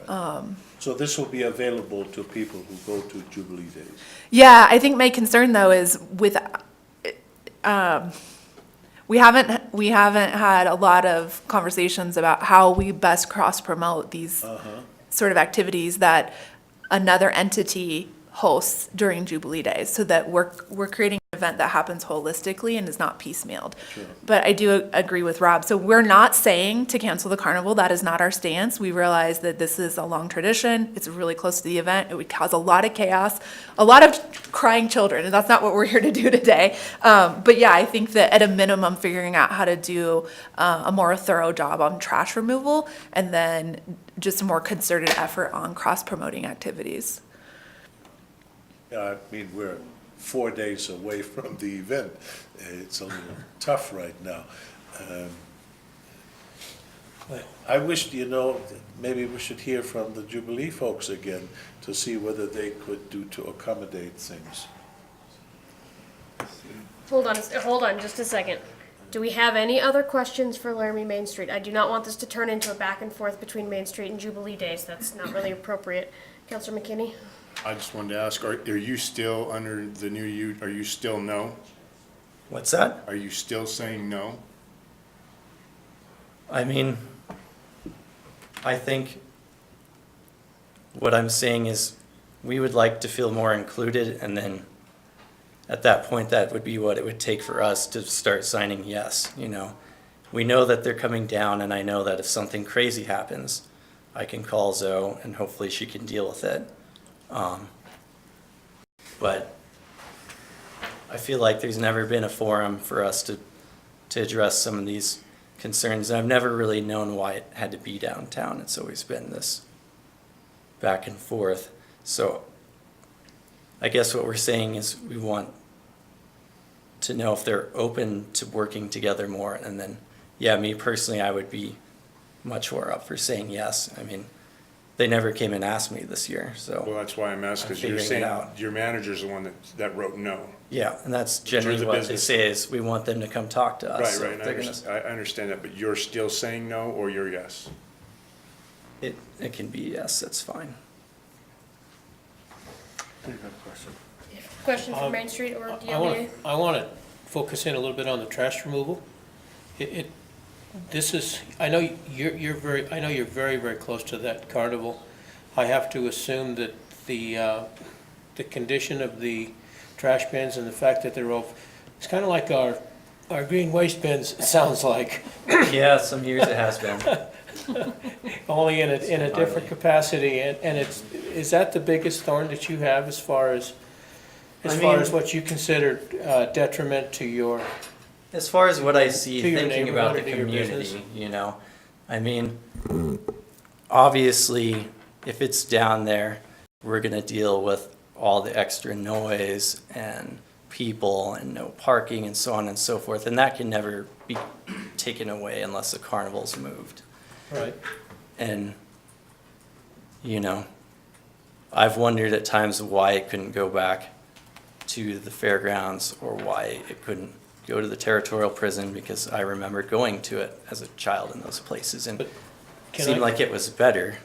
So this will be available to people who go to Jubilee Days? Yeah, I think my concern though is with, we haven't had a lot of conversations about how we best cross-promote these sort of activities that another entity hosts during Jubilee Days, so that we're creating an event that happens holistically and is not piecemealed. Sure. But I do agree with Rob. So we're not saying to cancel the carnival. That is not our stance. We realize that this is a long tradition. It's really close to the event. It would cause a lot of chaos, a lot of crying children, and that's not what we're here to do today. But yeah, I think that at a minimum, figuring out how to do a more thorough job on trash removal, and then just a more concerted effort on cross-promoting activities. Yeah, I mean, we're 4 days away from the event. It's a little tough right now. I wish, maybe we should hear from the Jubilee folks again to see whether they could do to accommodate things. Hold on just a second. Do we have any other questions for Laramie Main Street? I do not want this to turn into a back and forth between Main Street and Jubilee Days. That's not really appropriate. Councilor McKinney? I just wanted to ask, are you still under the new are you still no? What's that? Are you still saying no? I mean, I think what I'm saying is we would like to feel more included, and then at that point, that would be what it would take for us to start signing yes, We know that they're coming down, and I know that if something crazy happens, I can call Zoe, and hopefully she can deal with it. But I feel like there's never been a forum for us to address some of these concerns. I've never really known why it had to be downtown. It's always been this back and forth. So I guess what we're saying is we want to know if they're open to working together more. And then, yeah, me personally, I would be much more up for saying yes. I mean, they never came and asked me this year, so. Well, that's why I'm asking, because you're saying your manager's the one that wrote no. Yeah, and that's generally what they say is we want them to come talk to us. Right, I understand that, but you're still saying no, or you're yes? It can be yes, that's fine. Question for Main Street, or do you have any? I want to focus in a little bit on the trash removal. I know you're very, very close to that carnival. I have to assume that the condition of the trash bins and the fact that they're it's kind of like our green waste bins, it sounds like. Yeah, some years it has been. Only in a different capacity, and is that the biggest thorn that you have as far as what you consider detriment to your? As far as what I see, to your thinking about the neighborhood, to your business? community, I mean, obviously, if it's down there, we're gonna deal with all the extra noise and people and no parking and so on and so forth, and that can never be taken away unless the carnival's moved. Right. And, I've wondered at times why it couldn't go back to the fairgrounds or why it couldn't go to the territorial prison, because I remember going to it as a child in those places and it seemed like it was better.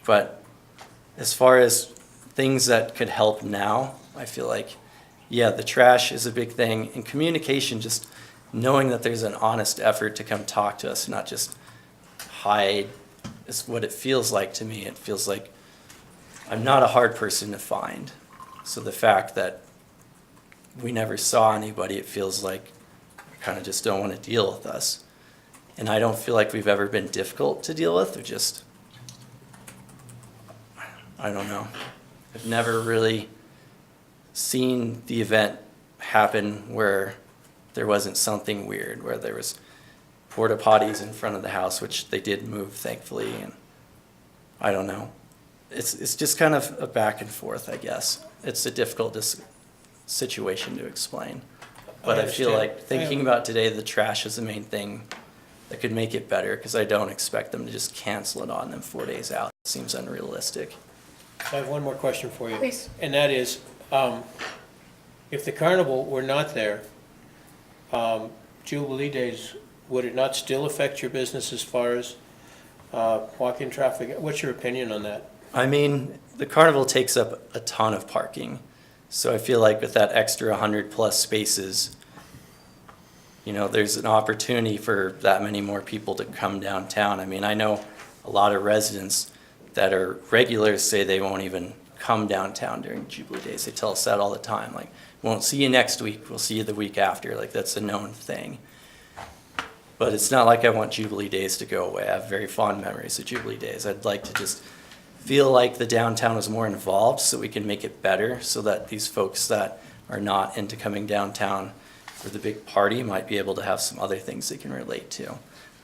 But as far as things that could help now, I feel like, yeah, the trash is a big thing, and communication, just knowing that there's an honest effort to come talk to us, not just hide, is what it feels like to me. It feels like I'm not a hard person to find. So the fact that we never saw anybody, it feels like kind of just don't want to deal with us. And I don't feel like we've ever been difficult to deal with. Or just, I don't know. I've never really seen the event happen where there wasn't something weird, where there was porta potties in front of the house, which they did move, thankfully. And I don't know. It's just kind of a back and forth, I guess. It's a difficult situation to explain. But I feel like thinking about today, the trash is the main thing that could make it better, because I don't expect them to just cancel it on them 4 days out. It seems unrealistic. I have one more question for you. Please. And that is, if the carnival were not there, Jubilee Days, would it not still affect your business as far as walk-in traffic? What's your opinion on that? I mean, the carnival takes up a ton of parking. So I feel like with that extra 100 plus spaces, there's an opportunity for that many more people to come downtown. I mean, I know a lot of residents that are regulars say they won't even come downtown during Jubilee Days. They tell us that all the time. Like, won't see you next week, we'll see you the week after. Like, that's a known thing. But it's not like I want Jubilee Days to go away. I have very fond memories of Jubilee Days. I'd like to just feel like the downtown is more involved so we can make it better, so that these folks that are not into coming downtown for the big party might be able to have some other things they can relate to.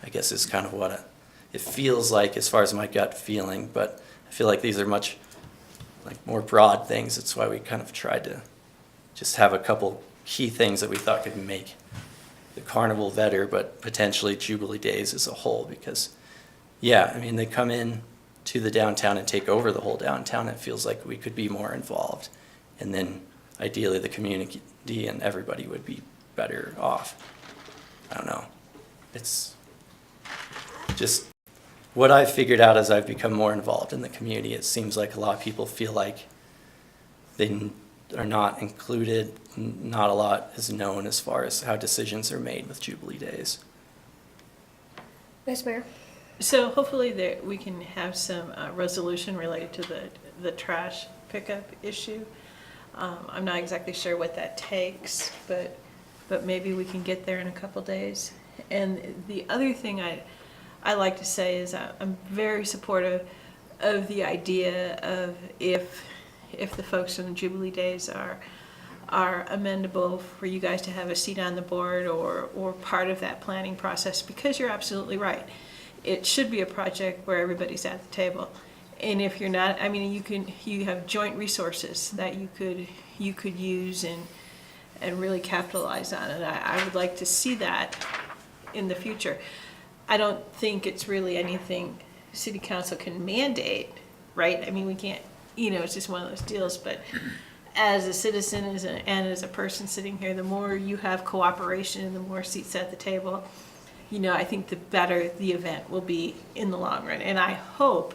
I guess is kind of what it feels like as far as my gut feeling, but I feel like these are much more broad things. That's why we kind of tried to just have a couple key things that we thought could make the carnival better, but potentially Jubilee Days as a whole, because yeah, I mean, they come in to the downtown and take over the whole downtown. It feels like we could be more involved. And then ideally the community and everybody would be better off. I don't know. It's just what I've figured out as I've become more involved in the community. It seems like a lot of people feel like they are not included. Not a lot is known as far as how decisions are made with Jubilee Days. Vice Mayor? So hopefully that we can have some resolution related to the trash pickup issue. I'm not exactly sure what that takes, but maybe we can get there in a couple days. And the other thing I like to say is I'm very supportive of the idea of if the folks from the Jubilee Days are amendable for you guys to have a seat on the board or part of that planning process, because you're absolutely right. It should be a project where everybody's at the table. And if you're not, I mean, you have joint resources that you could use and really capitalize on. And I would like to see that in the future. I don't think it's really anything city council can mandate, right? I mean, we can't, it's just one of those deals, but as a citizen and as a person sitting here, the more you have cooperation and the more seats at the table, I think the better the event will be in the long run. And I hope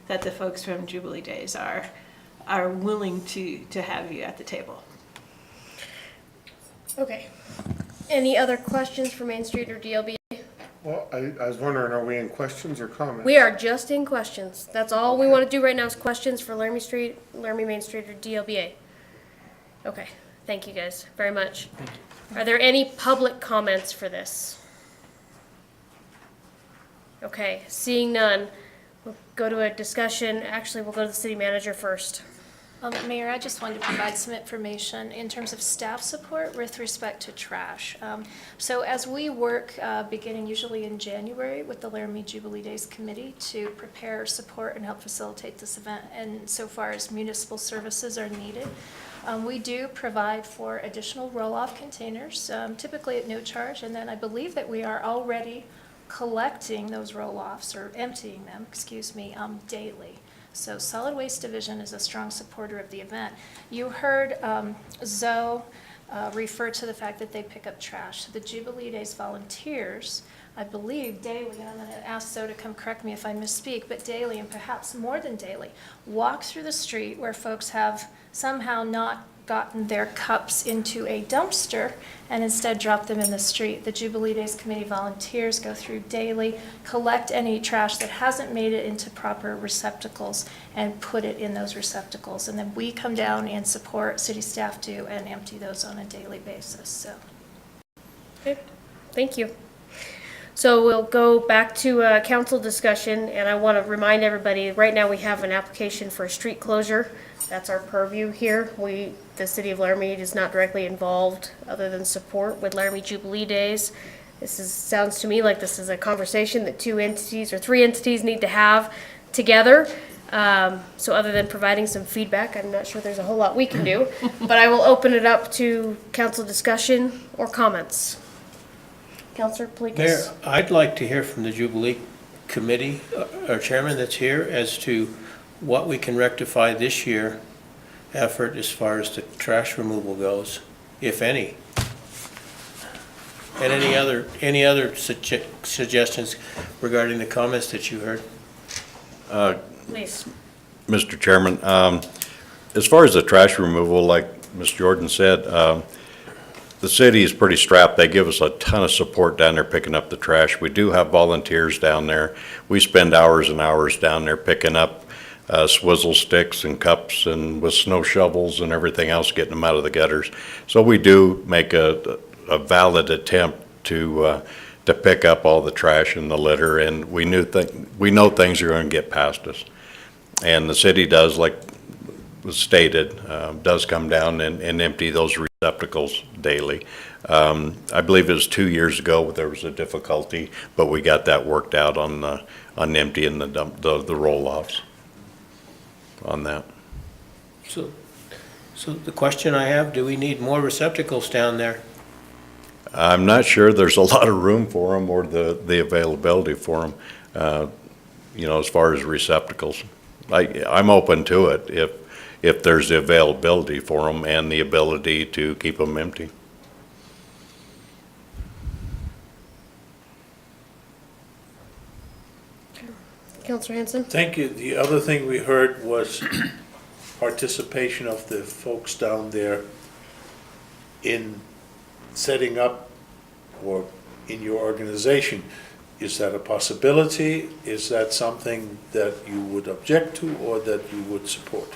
that the folks from Jubilee Days are willing to have you at the table. Okay. Any other questions for Main Street or DLBA? Well, I was wondering, are we in questions or comments? We are just in questions. That's all we want to do right now is questions for Laramie Street, Laramie Main Street, or DLBA. Okay. Thank you guys very much. Thank you. Are there any public comments for this? Okay. Seeing none, we'll go to a discussion. Actually, we'll go to the city manager first. Mayor, I just wanted to provide some information in terms of staff support with respect to trash. So as we work, beginning usually in January with the Laramie Jubilee Days Committee to prepare, support, and help facilitate this event, and so far as municipal services are needed, we do provide for additional roll-off containers, typically at no charge, and then I believe that we are already collecting those roll-offs, or emptying them, daily. So Solid Waste Division is a strong supporter of the event. You heard Zoe refer to the fact that they pick up trash. So the Jubilee Days volunteers, I believe daily, and I'm going to ask Zoe to come correct me if I misspeak, but daily and perhaps more than daily, walk through the street where folks have somehow not gotten their cups into a dumpster and instead drop them in the street. The Jubilee Days Committee volunteers go through daily, collect any trash that hasn't made it into proper receptacles and put it in those receptacles. And then we come down and support, city staff do, and empty those on a daily basis. So. Okay, thank you. So we'll go back to council discussion, and I want to remind everybody, right now we have an application for a street closure. That's our purview here. The city of Laramie is not directly involved other than support with Laramie Jubilee Days. Sounds to me like this is a conversation that 2 entities or 3 entities need to have together. So other than providing some feedback, I'm not sure there's a whole lot we can do, but I will open it up to council discussion or comments. Councilor Plikas. Mayor, I'd like to hear from the Jubilee Committee, our chairman that's here, as to what we can rectify this year effort as far as the trash removal goes, if any. And any other suggestions regarding the comments that you heard? Please. Mr. Chairman, as far as the trash removal, like Ms. Jordan said, the city is pretty strapped. They give us a ton of support down there picking up the trash. We do have volunteers down there. We spend hours and hours down there picking up swizzle sticks and cups and with snow shovels and everything else, getting them out of the gutters. So we do make a valid attempt to pick up all the trash and the litter, and we know things are going to get past us. And the city does, like was stated, does come down and empty those receptacles daily. I believe it was 2 years ago there was a difficulty, but we got that worked out on emptying the roll-offs on that. So the question I have, do we need more receptacles down there? I'm not sure there's a lot of room for them or the availability for them. as far as receptacles. I'm open to it if there's the availability for them and the ability to keep them empty. Counselor Hanson? Thank you. The other thing we heard was participation of the folks down there in setting up or in your organization. Is that a possibility? Is that something that you would object to or that you would support?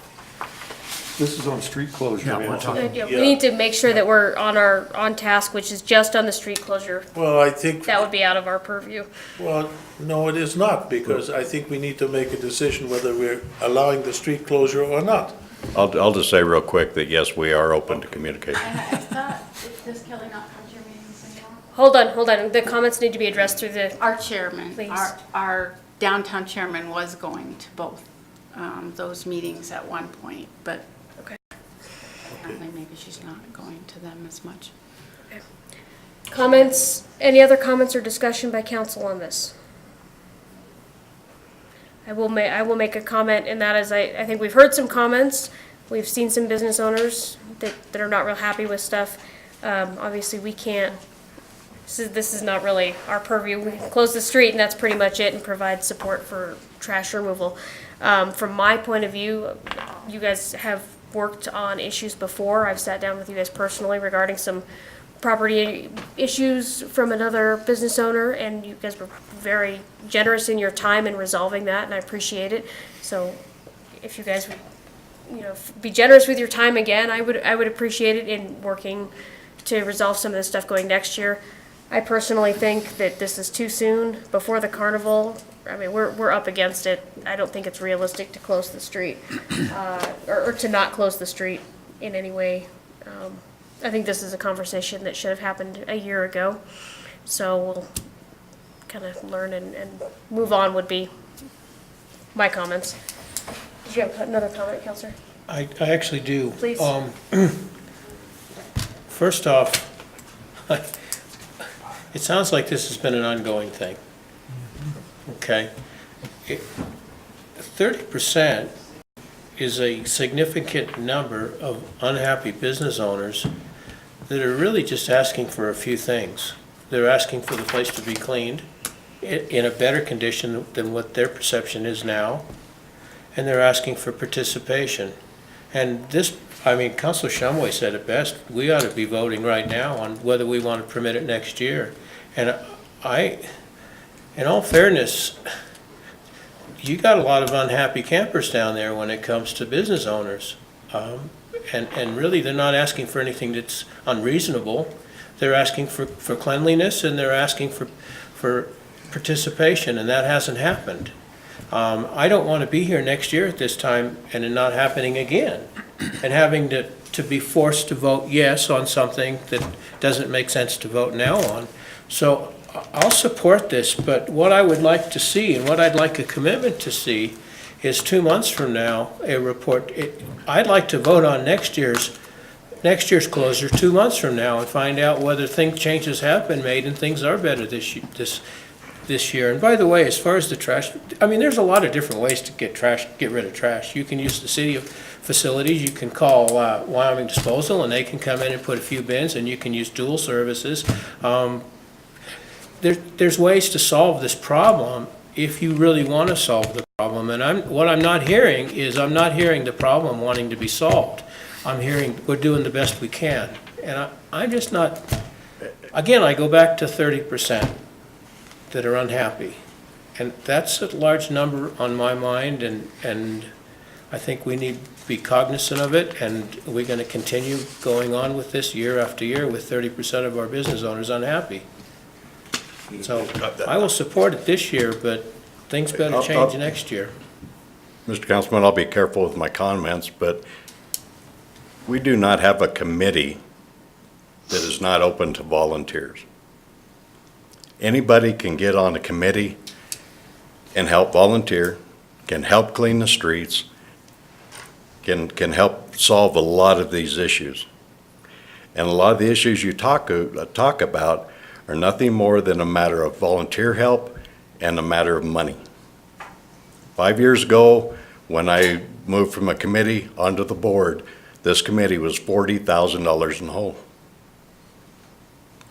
This is on street closure. Yeah, we're talking- Yeah, we need to make sure that we're on task, which is just on the street closure. Well, I think, That would be out of our purview. well, no, it is not, because I think we need to make a decision whether we're allowing the street closure or not. I'll just say real quick that yes, we are open to communication. Does Kelly not come to your meetings anymore? Hold on. The comments need to be addressed through the, Our chairman, Please. our downtown chairman was going to both those meetings at one point, but okay. apparently maybe she's not going to them as much. Comments, any other comments or discussion by council on this? I will make a comment, and that is, I think we've heard some comments. We've seen some business owners that are not real happy with stuff. Obviously, we can't, this is not really our purview. We can close the street, and that's pretty much it, and provide support for trash removal. From my point of view, you guys have worked on issues before. I've sat down with you guys personally regarding some property issues from another business owner, and you guys were very generous in your time in resolving that, and I appreciate it. So if you guys would, be generous with your time again, I would appreciate it in working to resolve some of this stuff going next year. I personally think that this is too soon before the carnival. I mean, we're up against it. I don't think it's realistic to close the street, or to not close the street in any way. I think this is a conversation that should have happened a year ago. So we'll kind of learn and move on would be my comments. Did you have another comment, Counselor? I actually do. Please. First off, it sounds like this has been an ongoing thing. Okay? 30% is a significant number of unhappy business owners that are really just asking for a few things. They're asking for the place to be cleaned in a better condition than what their perception is now, and they're asking for participation. And this, Councilor Shumway said it best, we ought to be voting right now on whether we want to permit it next year. And in all fairness, you got a lot of unhappy campers down there when it comes to business owners. And really, they're not asking for anything that's unreasonable. They're asking for cleanliness, and they're asking for participation, and that hasn't happened. I don't want to be here next year at this time and it not happening again, and having to be forced to vote yes on something that doesn't make sense to vote now on. So I'll support this, but what I would like to see, and what I'd like a commitment to see, is 2 months from now, a report. I'd like to vote on next year's closure 2 months from now and find out whether changes have been made and things are better this year. And by the way, as far as the trash, there's a lot of different ways to get rid of trash. You can use the city facilities. You can call Wyoming Disposal, and they can come in and put a few bins, and you can use dual services. There's ways to solve this problem if you really want to solve the problem. And what I'm not hearing is, I'm not hearing the problem wanting to be solved. I'm hearing we're doing the best we can. And I'm just not, again, I go back to 30% that are unhappy. And that's a large number on my mind, and I think we need to be cognizant of it, and we're going to continue going on with this year after year with 30% of our business owners unhappy. So I will support it this year, but things better change next year. Mr. Councilman, I'll be careful with my comments, but we do not have a committee that is not open to volunteers. Anybody can get on a committee and help volunteer, can help clean the streets, can help solve a lot of these issues. And a lot of the issues you talk about are nothing more than a matter of volunteer help and a matter of money. 5 years ago, when I moved from a committee onto the board, this committee was $40,000 in the hole.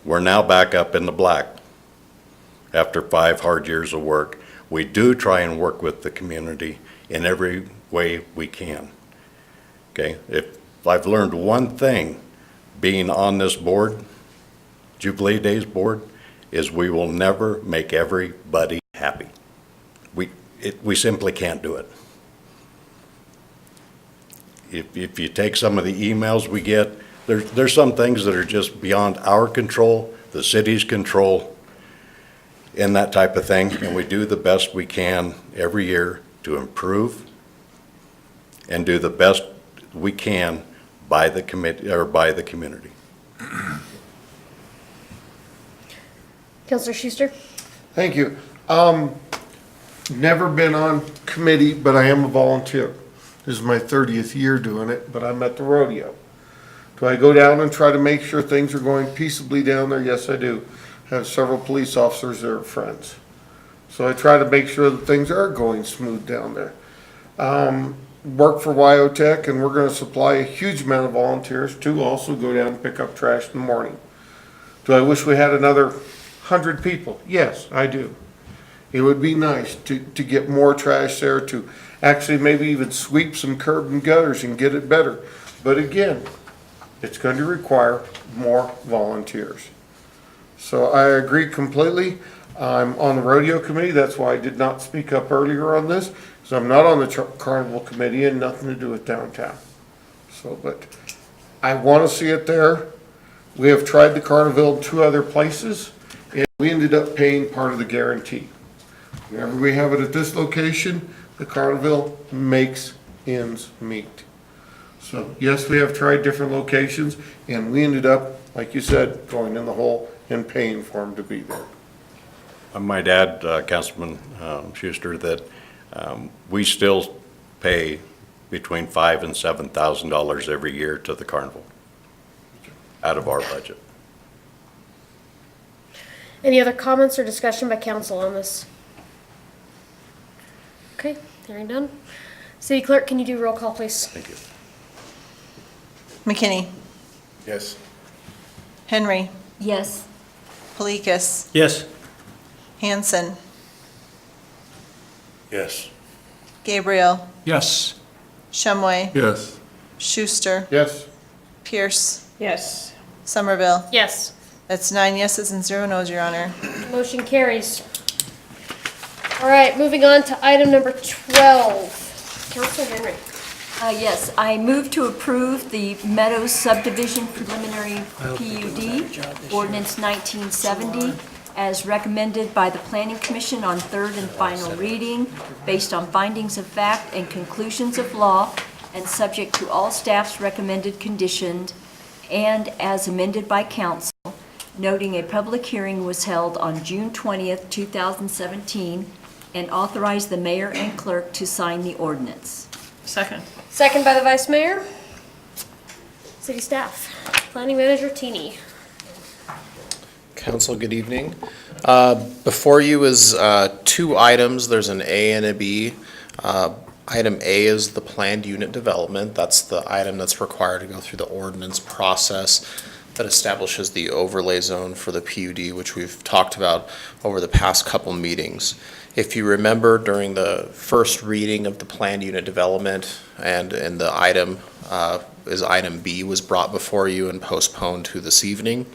We're now back up in the black after 5 hard years of work. We do try and work with the community in every way we can. Okay, if I've learned one thing being on this board, Jubilee Days board, is we will never make everybody happy. We simply can't do it. If you take some of the emails we get, there's some things that are just beyond our control, the city's control, and that type of thing, and we do the best we can every year to improve and do the best we can by the committee or by the community. Councilor Schuster? Thank you. Never been on committee, but I am a volunteer. This is my 30th year doing it, but I'm at the rodeo. Do I go down and try to make sure things are going peaceably down there? Yes, I do. I have several police officers that are friends. So I try to make sure that things are going smooth down there. Work for Wyotech, and we're going to supply a huge amount of volunteers to also go down and pick up trash in the morning. Do I wish we had another 100 people? Yes, I do. It would be nice to get more trash there, to actually maybe even sweep some curb and gutters and get it better. But again, it's going to require more volunteers. So I agree completely. I'm on the rodeo committee. That's why I did not speak up earlier on this, because I'm not on the carnival committee and nothing to do with downtown. So, but I want to see it there. We have tried the carnival in 2 other places, and we ended up paying part of the guarantee. Whenever we have it at this location, the carnival makes ends meet. So yes, we have tried different locations, and we ended up, like you said, going in the hole and paying for them to be there. I might add, Councilman Schuster, that we still pay between $5,000 and $7,000 every year to the carnival out of our budget. Any other comments or discussion by council on this? Okay, hearing none. City Clerk, can you do roll call, please? Thank you. McKinney, Yes. Henry, Yes. Polikis, Yes. Hanson, Yes. Gabriel, Yes. Shumway, Yes. Schuster, Yes. Pierce, Yes. Somerville. Yes. That's 9 yeses and 0 noes, Your Honor. Motion carries. All right, moving on to item number 12. Councilor Henry. Yes, I move to approve the Meadows subdivision preliminary PUD, ordinance 1970, as recommended by the Planning Commission on third and final reading, based on findings of fact and conclusions of law, and subject to all staff's recommended conditions, and as amended by council, noting a public hearing was held on June 20th, 2017, and authorize the mayor and clerk to sign the ordinance. Second. Second by the Vice Mayor. City staff. Planning Manager Teeny. Council, good evening. Before you is 2 items. There's an A and a B. Item A is the planned unit development. That's the item that's required to go through the ordinance process that establishes the overlay zone for the PUD, which we've talked about over the past couple meetings. If you remember, during the first reading of the planned unit development and the item item B was brought before you and postponed to this evening.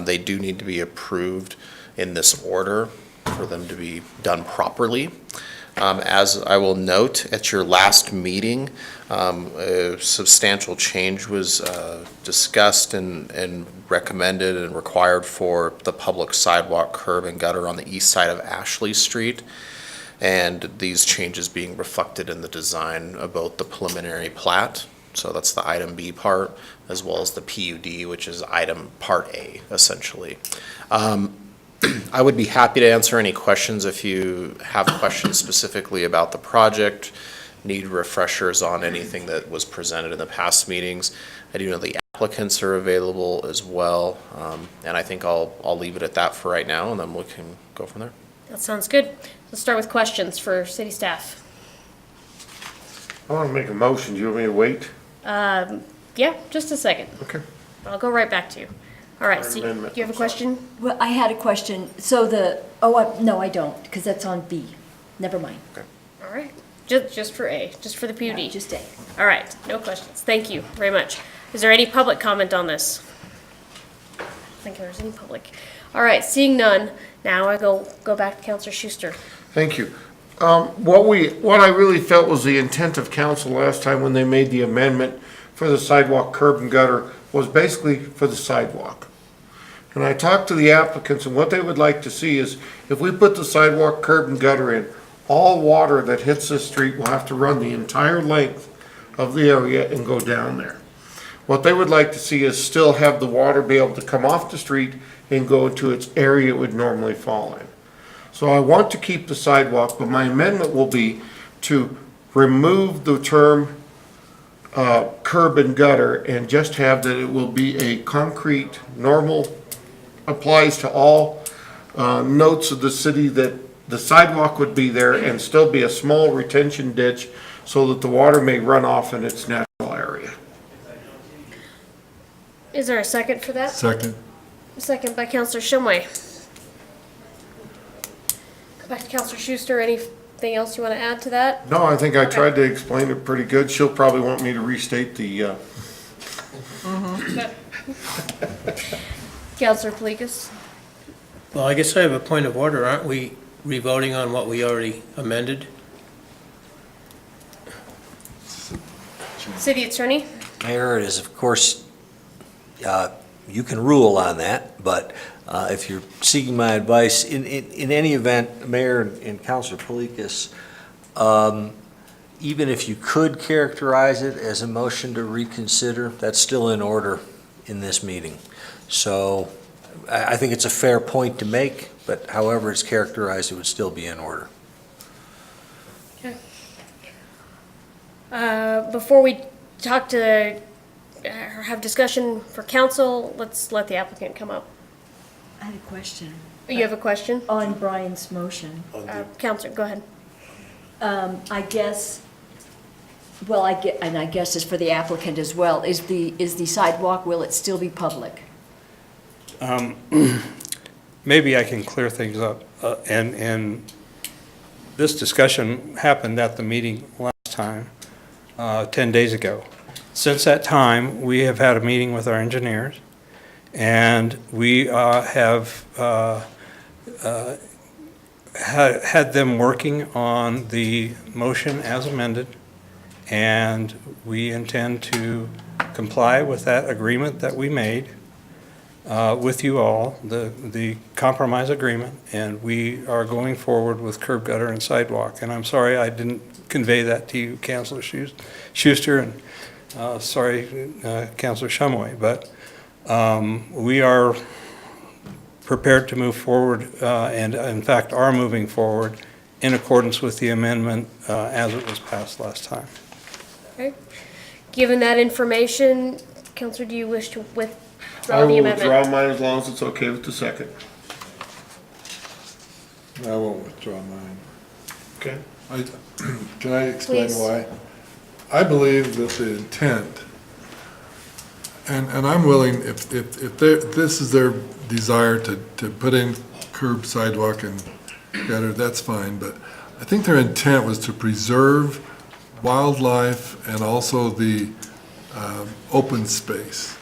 They do need to be approved in this order for them to be done properly. As I will note, at your last meeting, a substantial change was discussed and recommended and required for the public sidewalk, curb, and gutter on the east side of Ashley Street. And these changes being reflected in the design of both the preliminary plat, so that's the item B part, as well as the PUD, which is item part A, essentially. I would be happy to answer any questions if you have questions specifically about the project, need refreshers on anything that was presented in the past meetings. I do know the applicants are available as well, and I think I'll leave it at that for right now, and then we can go from there. That sounds good. Let's start with questions for city staff. I want to make a motion. Do you want me to wait? Yeah, just a second. Okay. I'll go right back to you. All right, so amendment, do you have a question? Well, I had a question. So no, I don't, because that's on B. Never mind. All right, just for A, just for the PUD. Yeah, just A. All right, no questions. Thank you very much. Is there any public comment on this? I don't think there's any public. All right, seeing none, now I go back to Counselor Schuster. Thank you. What I really felt was the intent of council last time when they made the amendment for the sidewalk, curb and gutter was basically for the sidewalk. And I talked to the applicants, and what they would like to see is if we put the sidewalk, curb and gutter in, all water that hits the street will have to run the entire length of the area and go down there. What they would like to see is still have the water be able to come off the street and go into its area it would normally fall in. So I want to keep the sidewalk, but my amendment will be to remove the term curb and gutter and just have that it will be a concrete, normal, applies to all notes of the city, that the sidewalk would be there and still be a small retention ditch so that the water may run off in its natural area. Is there a second for that? Second. Second by Counselor Shumway. Go back to Counselor Schuster. Anything else you want to add to that? No, I think I tried to explain it pretty good. She'll probably want me to restate the, Counselor Palikas? Well, I guess I have a point of order. Aren't we revoting on what we already amended? City Attorney? Mayor, it is, of course, you can rule on that, but if you're seeking my advice, in any event, Mayor and Councilor Palikas, even if you could characterize it as a motion to reconsider, that's still in order in this meeting. So I think it's a fair point to make, but however it's characterized, it would still be in order. Okay. Before we talk to, or have discussion for council, let's let the applicant come up. I had a question. You have a question? On Brian's motion. Counselor, go ahead. I guess, well, I guess it's for the applicant as well. Is the sidewalk, will it still be public? Maybe I can clear things up. And this discussion happened at the meeting last time, 10 days ago. Since that time, we have had a meeting with our engineers, and we have had them working on the motion as amended, and we intend to comply with that agreement that we made with you all, the compromise agreement, and we are going forward with curb, gutter, and sidewalk. And I'm sorry I didn't convey that to you, Councilor Schuster, and sorry, Councilor Shumway, but we are prepared to move forward, and in fact are moving forward in accordance with the amendment as it was passed last time. Okay. Given that information, Counselor, do you wish to withdraw I the will amendment? withdraw mine as long as it's okay with the second. I won't withdraw mine. Okay. Can I explain Please. why? I believe that the intent, and I'm willing, if this is their desire to put in curb, sidewalk, and gutter, that's fine, but I think their intent was to preserve wildlife and also the open space.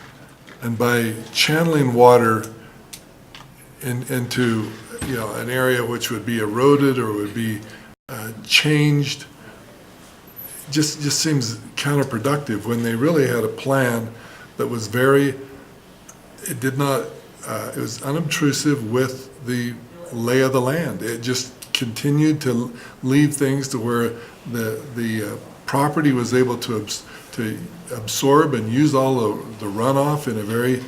And by channeling water into, an area which would be eroded or would be changed, just seems counterproductive when they really had a plan that was it was unobtrusive with the lay of the land. It just continued to leave things to where the property was able to absorb and use all the runoff in a very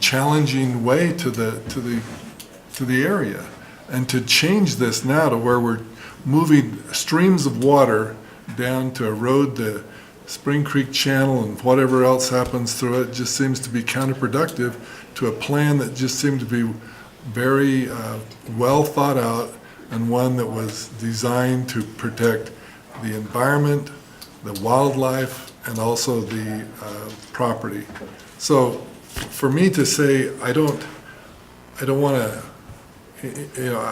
challenging way to the area. And to change this now to where we're moving streams of water down to erode the Spring Creek Channel and whatever else happens through it just seems to be counterproductive to a plan that just seemed to be very well thought out, and one that was designed to protect the environment, the wildlife, and also the property. So for me to say, I don't want to,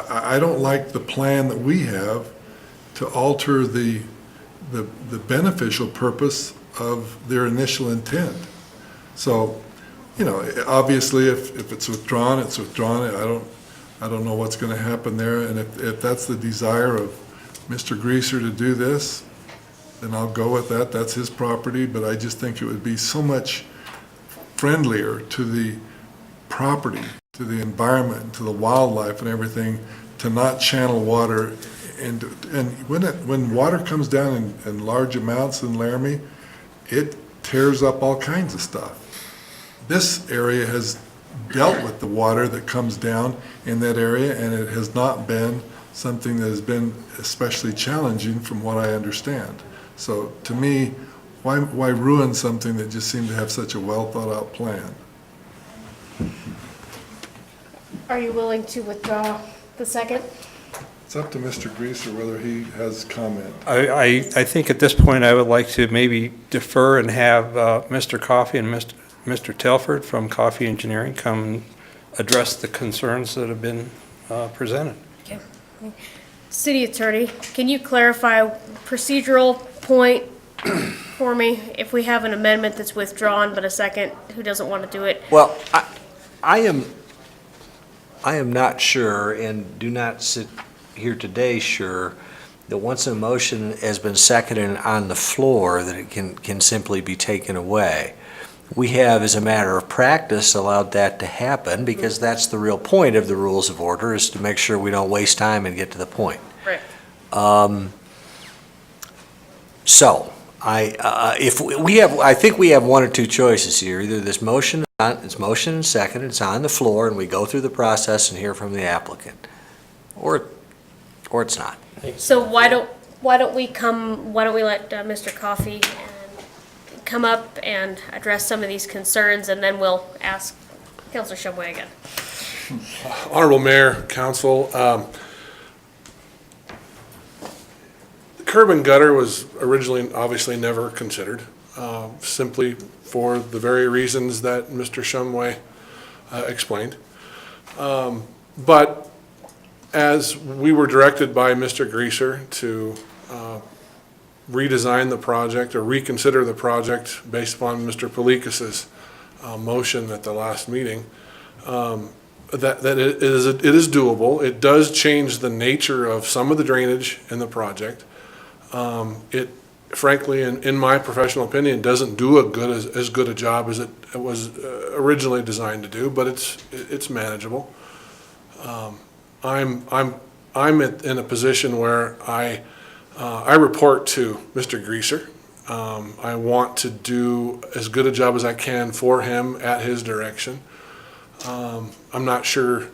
I don't like the plan that we have to alter the beneficial purpose of their initial intent. So, obviously if it's withdrawn, it's withdrawn. I don't know what's going to happen there. And if that's the desire of Mr. Greaser to do this, then I'll go with that. That's his property. But I just think it would be so much friendlier to the property, to the environment, to the wildlife and everything, to not channel water. And when water comes down in large amounts in Laramie, it tears up all kinds of stuff. This area has dealt with the water that comes down in that area, and it has not been something that has been especially challenging from what I understand. So to me, why ruin something that just seemed to have such a well thought out plan? Are you willing to withdraw the second? It's up to Mr. Greaser whether he has comment. I think at this point, I would like to maybe defer and have Mr. Coffey and Mr. Telford from Coffey Engineering come and address the concerns that have been presented. Okay. City Attorney, can you clarify procedural point for me? If we have an amendment that's withdrawn but a second, who doesn't want to do it? Well, I am not sure, and do not sit here today sure, that once a motion has been seconded on the floor, that it can simply be taken away. We have, as a matter of practice, allowed that to happen because that's the real point of the rules of order, is to make sure we don't waste time and get to the point. Right. So, I think we have one or two choices here. Either this motion, it's motion and second, it's on the floor, and we go through the process and hear from the applicant, or it's not. So why don't we let Mr. Coffey come up and address some of these concerns, and then we'll ask Councilor Shumway again. Honorable Mayor, Council, the curb and gutter was originally obviously never considered, simply for the very reasons that Mr. Shumway explained. But as we were directed by Mr. Greaser to redesign the project or reconsider the project based upon Mr. Pelikas's motion at the last meeting, that it is doable. It does change the nature of some of the drainage in the project. It, frankly, in my professional opinion, doesn't do as good a job as it was originally designed to do, but it's manageable. I'm in a position where I report to Mr. Greaser. I want to do as good a job as I can for him at his direction. I'm not sure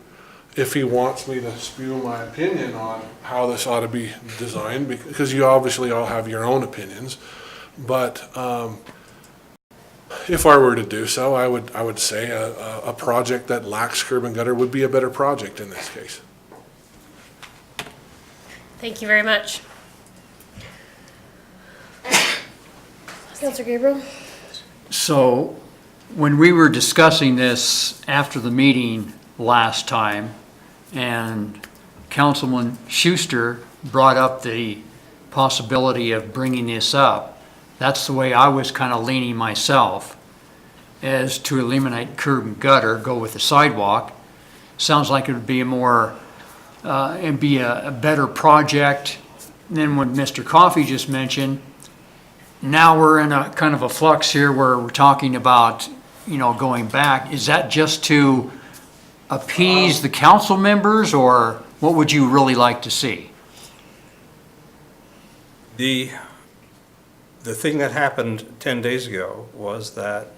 if he wants me to spew my opinion on how this ought to be designed, because you obviously all have your own opinions. But if I were to do so, I would say a project that lacks curb and gutter would be a better project in this case. Thank you very much. Councilor Gabriel? So, when we were discussing this after the meeting last time, and Councilman Schuster brought up the possibility of bringing this up, that's the way I was kind of leaning myself, as to eliminate curb and gutter, go with the sidewalk. Sounds like it would be a better project than what Mr. Coffey just mentioned. Now we're in a kind of a flux here where we're talking about, going back. Is that just to appease the council members, or what would you really like to see? The thing that happened 10 days ago was that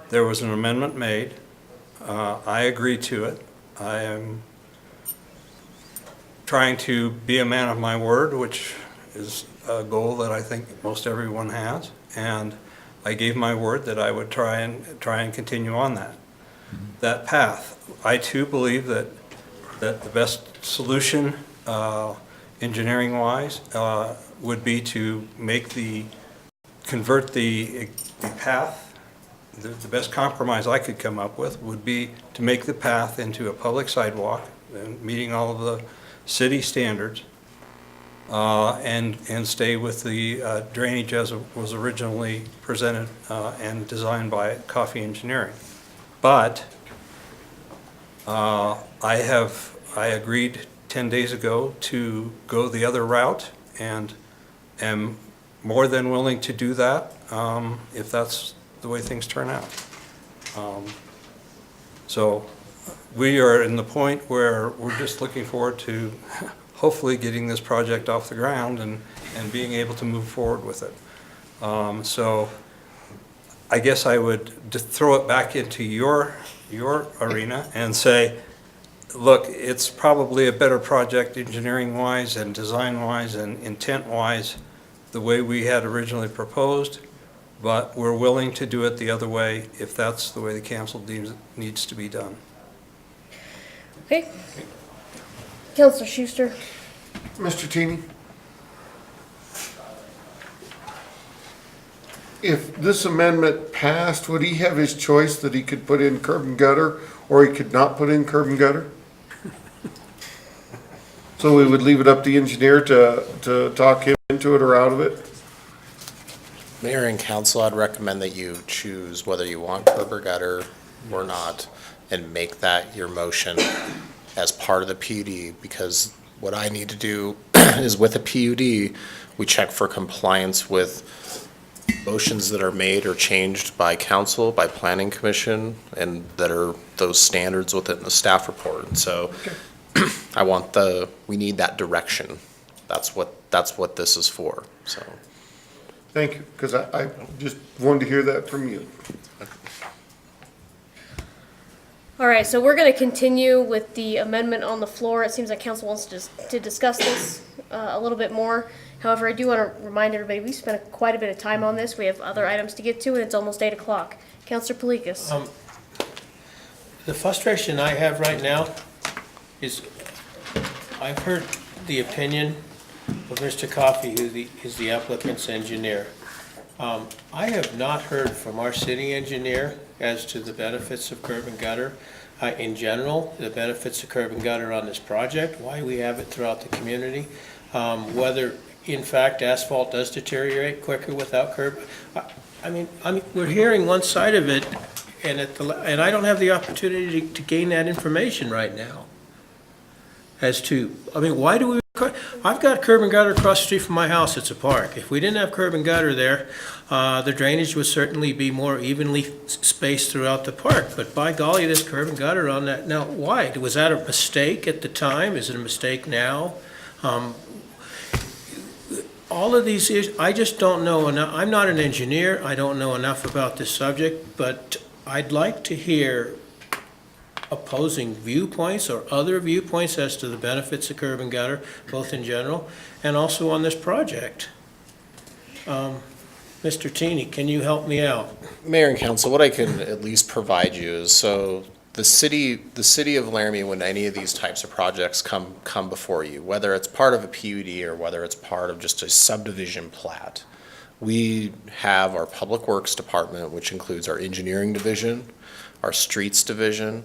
there was an amendment made. I agreed to it. I am trying to be a man of my word, which is a goal that I think most everyone has. And I gave my word that I would try and continue on that path. I too believe that the best solution, engineering-wise, would be to convert the path. The best compromise I could come up with would be to make the path into a public sidewalk, and meeting all of the city standards, and stay with the drainage as it was originally presented and designed by Coffee Engineering. But I agreed 10 days ago to go the other route, and am more than willing to do that if that's the way things turn out. So we are in the point where we're just looking forward to hopefully getting this project off the ground and being able to move forward with it. So I guess I would just throw it back into your arena and say, look, it's probably a better project engineering-wise and design-wise and intent-wise the way we had originally proposed, but we're willing to do it the other way if that's the way the council deems it needs to be done. Okay. Councilor Schuster. Mr. Teeny? If this amendment passed, would he have his choice that he could put in curb and gutter, or he could not put in curb and gutter? So we would leave it up to the engineer to talk him into it or out of it? Mayor and council, I'd recommend that you choose whether you want curb or gutter or not, and make that your motion as part of the PUD, because what I need to do is with a PUD, we check for compliance with motions that are made or changed by council, by planning commission, and that are those standards within the staff report. And so we need that direction. That's what this is for, so. Thank you, because I just wanted to hear that from you. All right, so we're going to continue with the amendment on the floor. It seems like council wants to discuss this a little bit more. However, I do want to remind everybody, we spent quite a bit of time on this. We have other items to get to, and it's almost 8 o'clock. Councilor Palikas. The frustration I have right now is I've heard the opinion of Mr. Coffey, who is the applicant's engineer. I have not heard from our city engineer as to the benefits of curb and gutter in general, the benefits of curb and gutter on this project, why we have it throughout the community, whether in fact asphalt does deteriorate quicker without curb. I mean, we're hearing one side of it, and I don't have the opportunity to gain that information right now. As to, why do we? I've got curb and gutter across the street from my house. It's a park. If we didn't have curb and gutter there, the drainage would certainly be more evenly spaced throughout the park. But by golly, there's curb and gutter on that. Now, why? Was that a mistake at the time? Is it a mistake now? All of these issues, I just don't know enough. I'm not an engineer. I don't know enough about this subject, but I'd like to hear opposing viewpoints or other viewpoints as to the benefits of curb and gutter, both in general and also on this project. Mr. Teeny, can you help me out? Mayor and council, what I can at least provide you is, so the city of Laramie, when any of these types of projects come before you, whether it's part of a PUD or whether it's part of just a subdivision plat, we have our Public Works Department, which includes our engineering division, our streets division,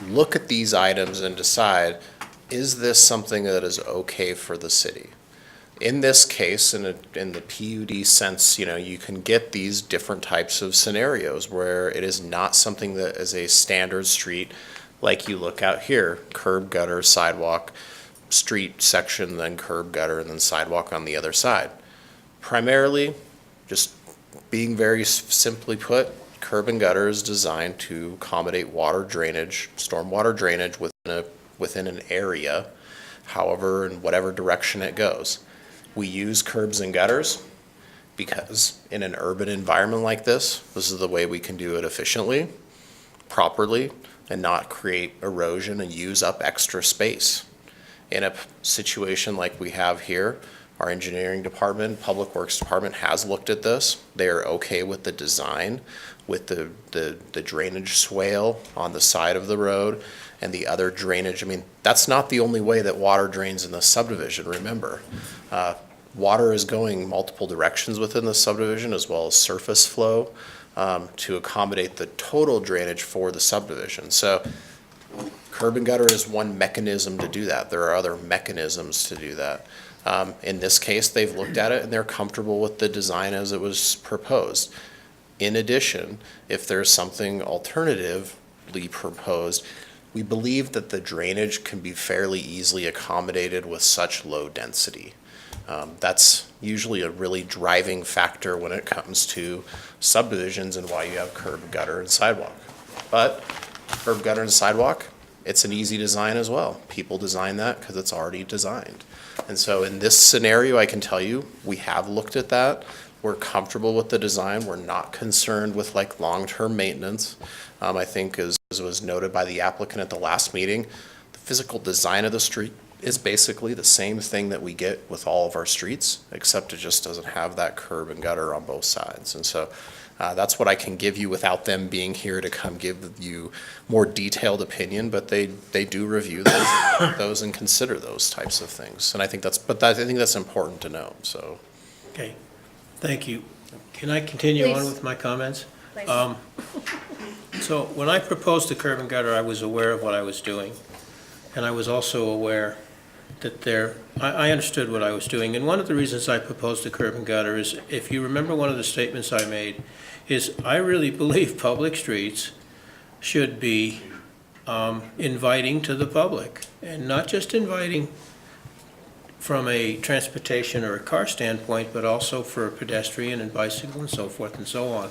look at these items and decide, is this something that is okay for the city? In this case, in the PUD sense, you can get these different types of scenarios where it is not something that is a standard street like you look out here, curb, gutter, sidewalk, street section, then curb, gutter, and then sidewalk on the other side. Primarily, just being very simply put, curb and gutter is designed to accommodate water drainage, stormwater drainage within an area, however, in whatever direction it goes. We use curbs and gutters because in an urban environment like this is the way we can do it efficiently, properly, and not create erosion and use up extra space. In a situation like we have here, Our engineering department, public works department has looked at this. They are okay with the design, with the drainage swale on the side of the road and the other drainage. I mean, that's not the only way that water drains in the subdivision, remember. Water is going multiple directions within the subdivision as well as surface flow to accommodate the total drainage for the subdivision. So curb and gutter is one mechanism to do that. There are other mechanisms to do that. In this case, they've looked at it and they're comfortable with the design as it was proposed. In addition, if there's something alternatively proposed, we believe that the drainage can be fairly easily accommodated with such low density. That's usually a really driving factor when it comes to subdivisions and why you have curb, gutter, and sidewalk. But curb, gutter, and sidewalk, it's an easy design as well. People design that because it's already designed. And so in this scenario, I can tell you, we have looked at that. We're comfortable with the design. We're not concerned with like long-term maintenance. I think as was noted by the applicant at the last meeting, the physical design of the street is basically the same thing that we get with all of our streets, except it just doesn't have that curb and gutter on both sides. And so that's what I can give you without them being here to come give you more detailed opinion, but they do review those and consider those types of things. And I think that's important to know, so. Okay, thank you. Can I continue on Please. with my comments? Please. So when I proposed the curb and gutter, I was aware of what I was doing. And I was also aware that I understood what I was doing. And one of the reasons I proposed the curb and gutter is, if you remember one of the statements I made, is I really believe public streets should be inviting to the public. And not just inviting from a transportation or a car standpoint, but also for a pedestrian and bicycle and so forth and so on.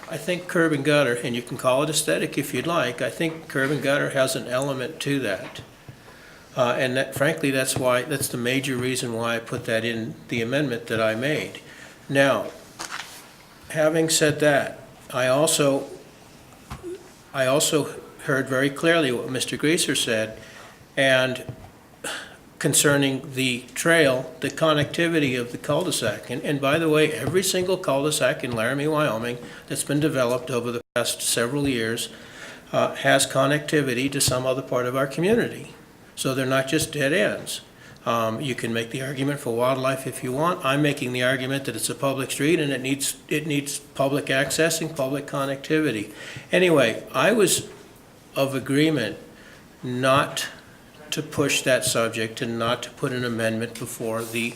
I think curb and gutter, and you can call it aesthetic if you'd like, I think curb and gutter has an element to that. And that, frankly, that's the major reason why I put that in the amendment that I made. Now, having said that, I also heard very clearly what Mr. Greaser said, and concerning the trail, the connectivity of the cul-de-sac. And by the way, every single cul-de-sac in Laramie, Wyoming that's been developed over the past several years has connectivity to some other part of our community. So they're not just dead ends. You can make the argument for wildlife if you want. I'm making the argument that it's a public street and it needs public access and public connectivity. Anyway, I was of agreement not to push that subject and not to put an amendment before the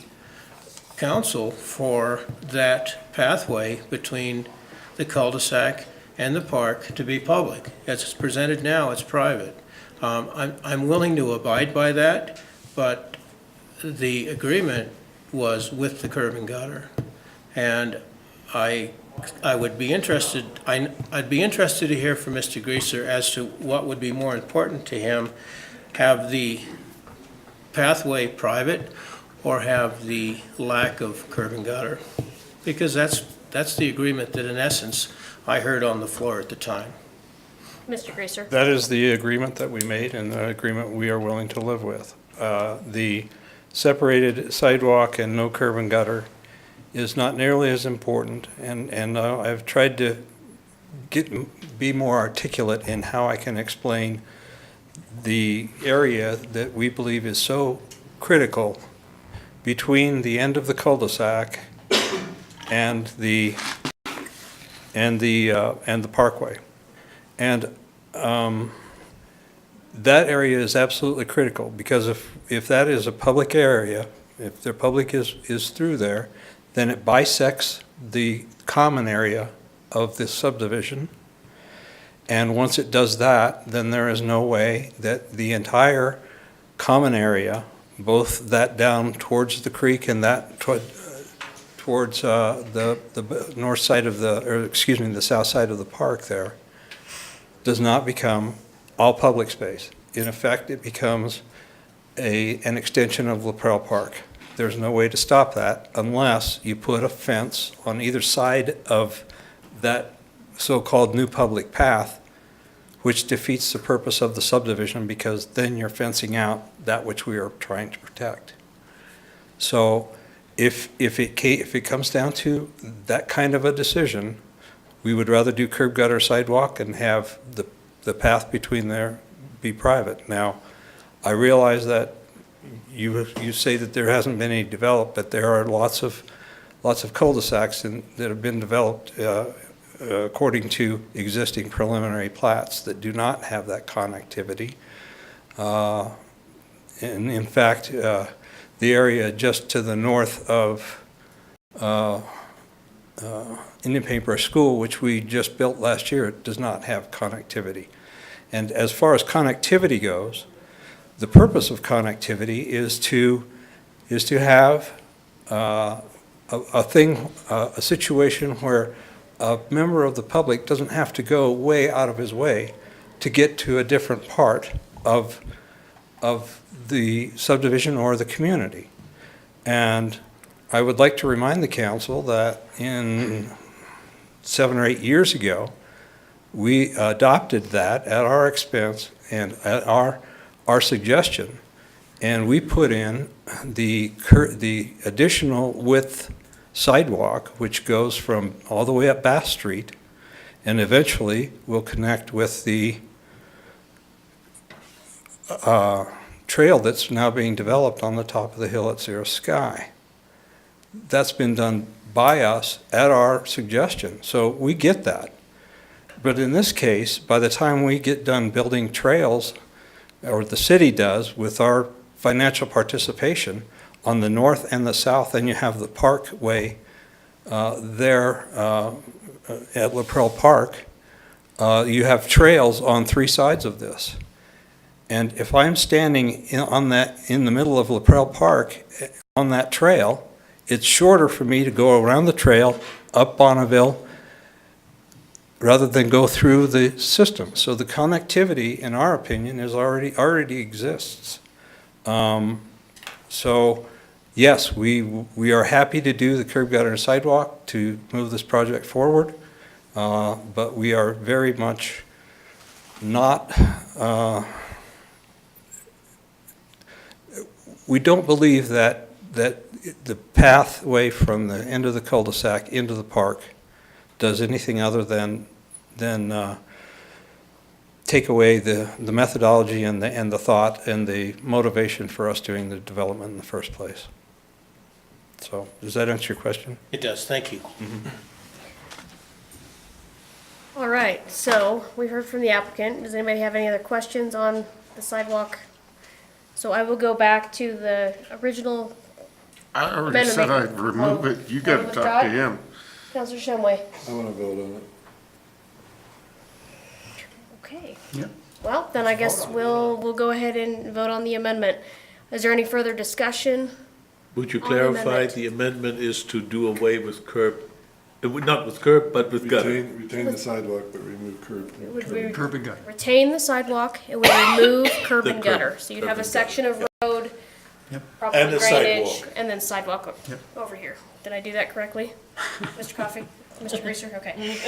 council for that pathway between the cul-de-sac and the park to be public. As it's presented now, it's private. I'm willing to abide by that, but the agreement was with the curb and gutter. And I would be interested, I'd be interested to hear from Mr. Greaser as to what would be more important to him, have the pathway private or have the lack of curb and gutter. Because that's the agreement that in essence I heard on the floor at the time. Mr. Greaser. That is the agreement that we made and the agreement we are willing to live with. The separated sidewalk and no curb and gutter is not nearly as important, and I've tried to be more articulate in how I can explain the area that we believe is so critical between the end of the cul-de-sac and the parkway. And that area is absolutely critical, because if that is a public area, if the public is through there, then it bisects the common area of this subdivision. And once it does that, then there is no way that the entire common area, both that down towards the creek and that towards the north side of the south side of the park there, does not become all public space. In effect, it becomes an extension of Lapel Park. There's no way to stop that unless you put a fence on either side of that so-called new public path, which defeats the purpose of the subdivision, because then you're fencing out that which we are trying to protect. So if it comes down to that kind of a decision, we would rather do curb gutter sidewalk and have the path between there be private. Now, I realize that you say that there hasn't been any developed, but there are lots of cul-de-sacs that have been developed according to existing preliminary plats that do not have that connectivity. And in fact, the area just to the north of Indian Paintbrush School, which we just built last year, does not have connectivity. And as far as connectivity goes, the purpose of connectivity is to have a situation where a member of the public doesn't have to go way out of his way to get to a different part of the subdivision or the community. And I would like to remind the council that in 7 or 8 years ago, we adopted that at our expense and at our suggestion, and we put in the additional width sidewalk, which goes from all the way up Bass Street, and eventually will connect with the trail that's now being developed on the top of the hill at Zero Sky. That's been done by us at our suggestion, so we get that. But in this case, by the time we get done building trails, or the city does with our financial participation on the north and the south, and you have the parkway there at LaPrelle Park, you have trails on 3 sides of this. And if I'm standing in the middle of LaPrelle Park on that trail, it's shorter for me to go around the trail up Bonneville rather than go through the system. So the connectivity, in our opinion, is already exists. So yes, we are happy to do the curb gutter and sidewalk to move this project forward, but we are very much not. We don't believe that the pathway from the end of the cul-de-sac into the park does anything other than take away the methodology and the thought and the motivation for us doing the development in the first place. So does that answer your question? It does, thank you. All right, so we heard from the applicant. Does anybody have any other questions on the sidewalk? So I will go back to the original. I already said I'd remove it. You gotta talk to him. Counselor Shumway. I want to vote on it. Okay. Yep. Well, then I guess we'll go ahead and vote on the amendment. Is there any further discussion? Would you On the clarify amendment. the amendment is to do away with curb, not with curb, but with gutter? Retain the sidewalk, but remove curb. Curb and gutter. Retain the sidewalk, it would remove curb The and curb, gutter. So you'd curb have a and section of road, Yep. probably And a drainage, sidewalk. and then sidewalk Yep. over here. Did I do that correctly? Mr. Coffey? Mr. Greaser? Okay.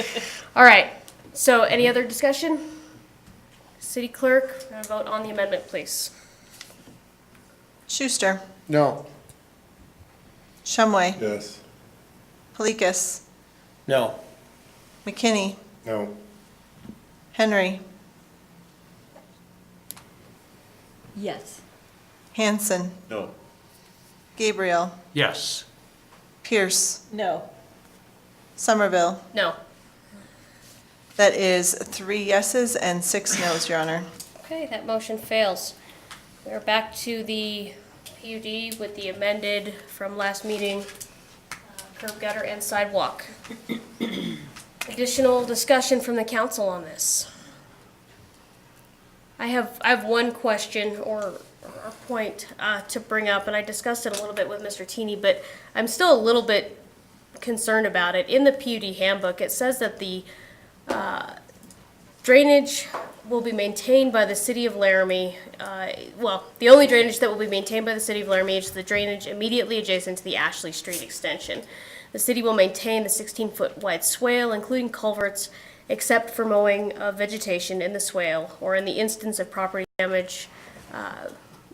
All right, so any other discussion? City Clerk, vote on the amendment, please. Schuster, No. Shumway, Yes. Polikis, No. McKinney, No. Henry, Yes. Hanson, No. Gabriel, Yes. Pierce, No. Somerville. No. That is 3 yeses and 6 noes, Your Honor. Okay, that motion fails. We're back to the PUD with the amended from last meeting, curb gutter and sidewalk. Additional discussion from the council on this. I have one question or a point to bring up, and I discussed it a little bit with Mr. Teeny, but I'm still a little bit concerned about it. In the PUD handbook, it says that the drainage will be maintained by the city of Laramie. Well, the only drainage that will be maintained by the city of Laramie is the drainage immediately adjacent to the Ashley Street extension. The city will maintain the 16-foot wide swale, including culverts, except for mowing of vegetation in the swale or in the instance of property damage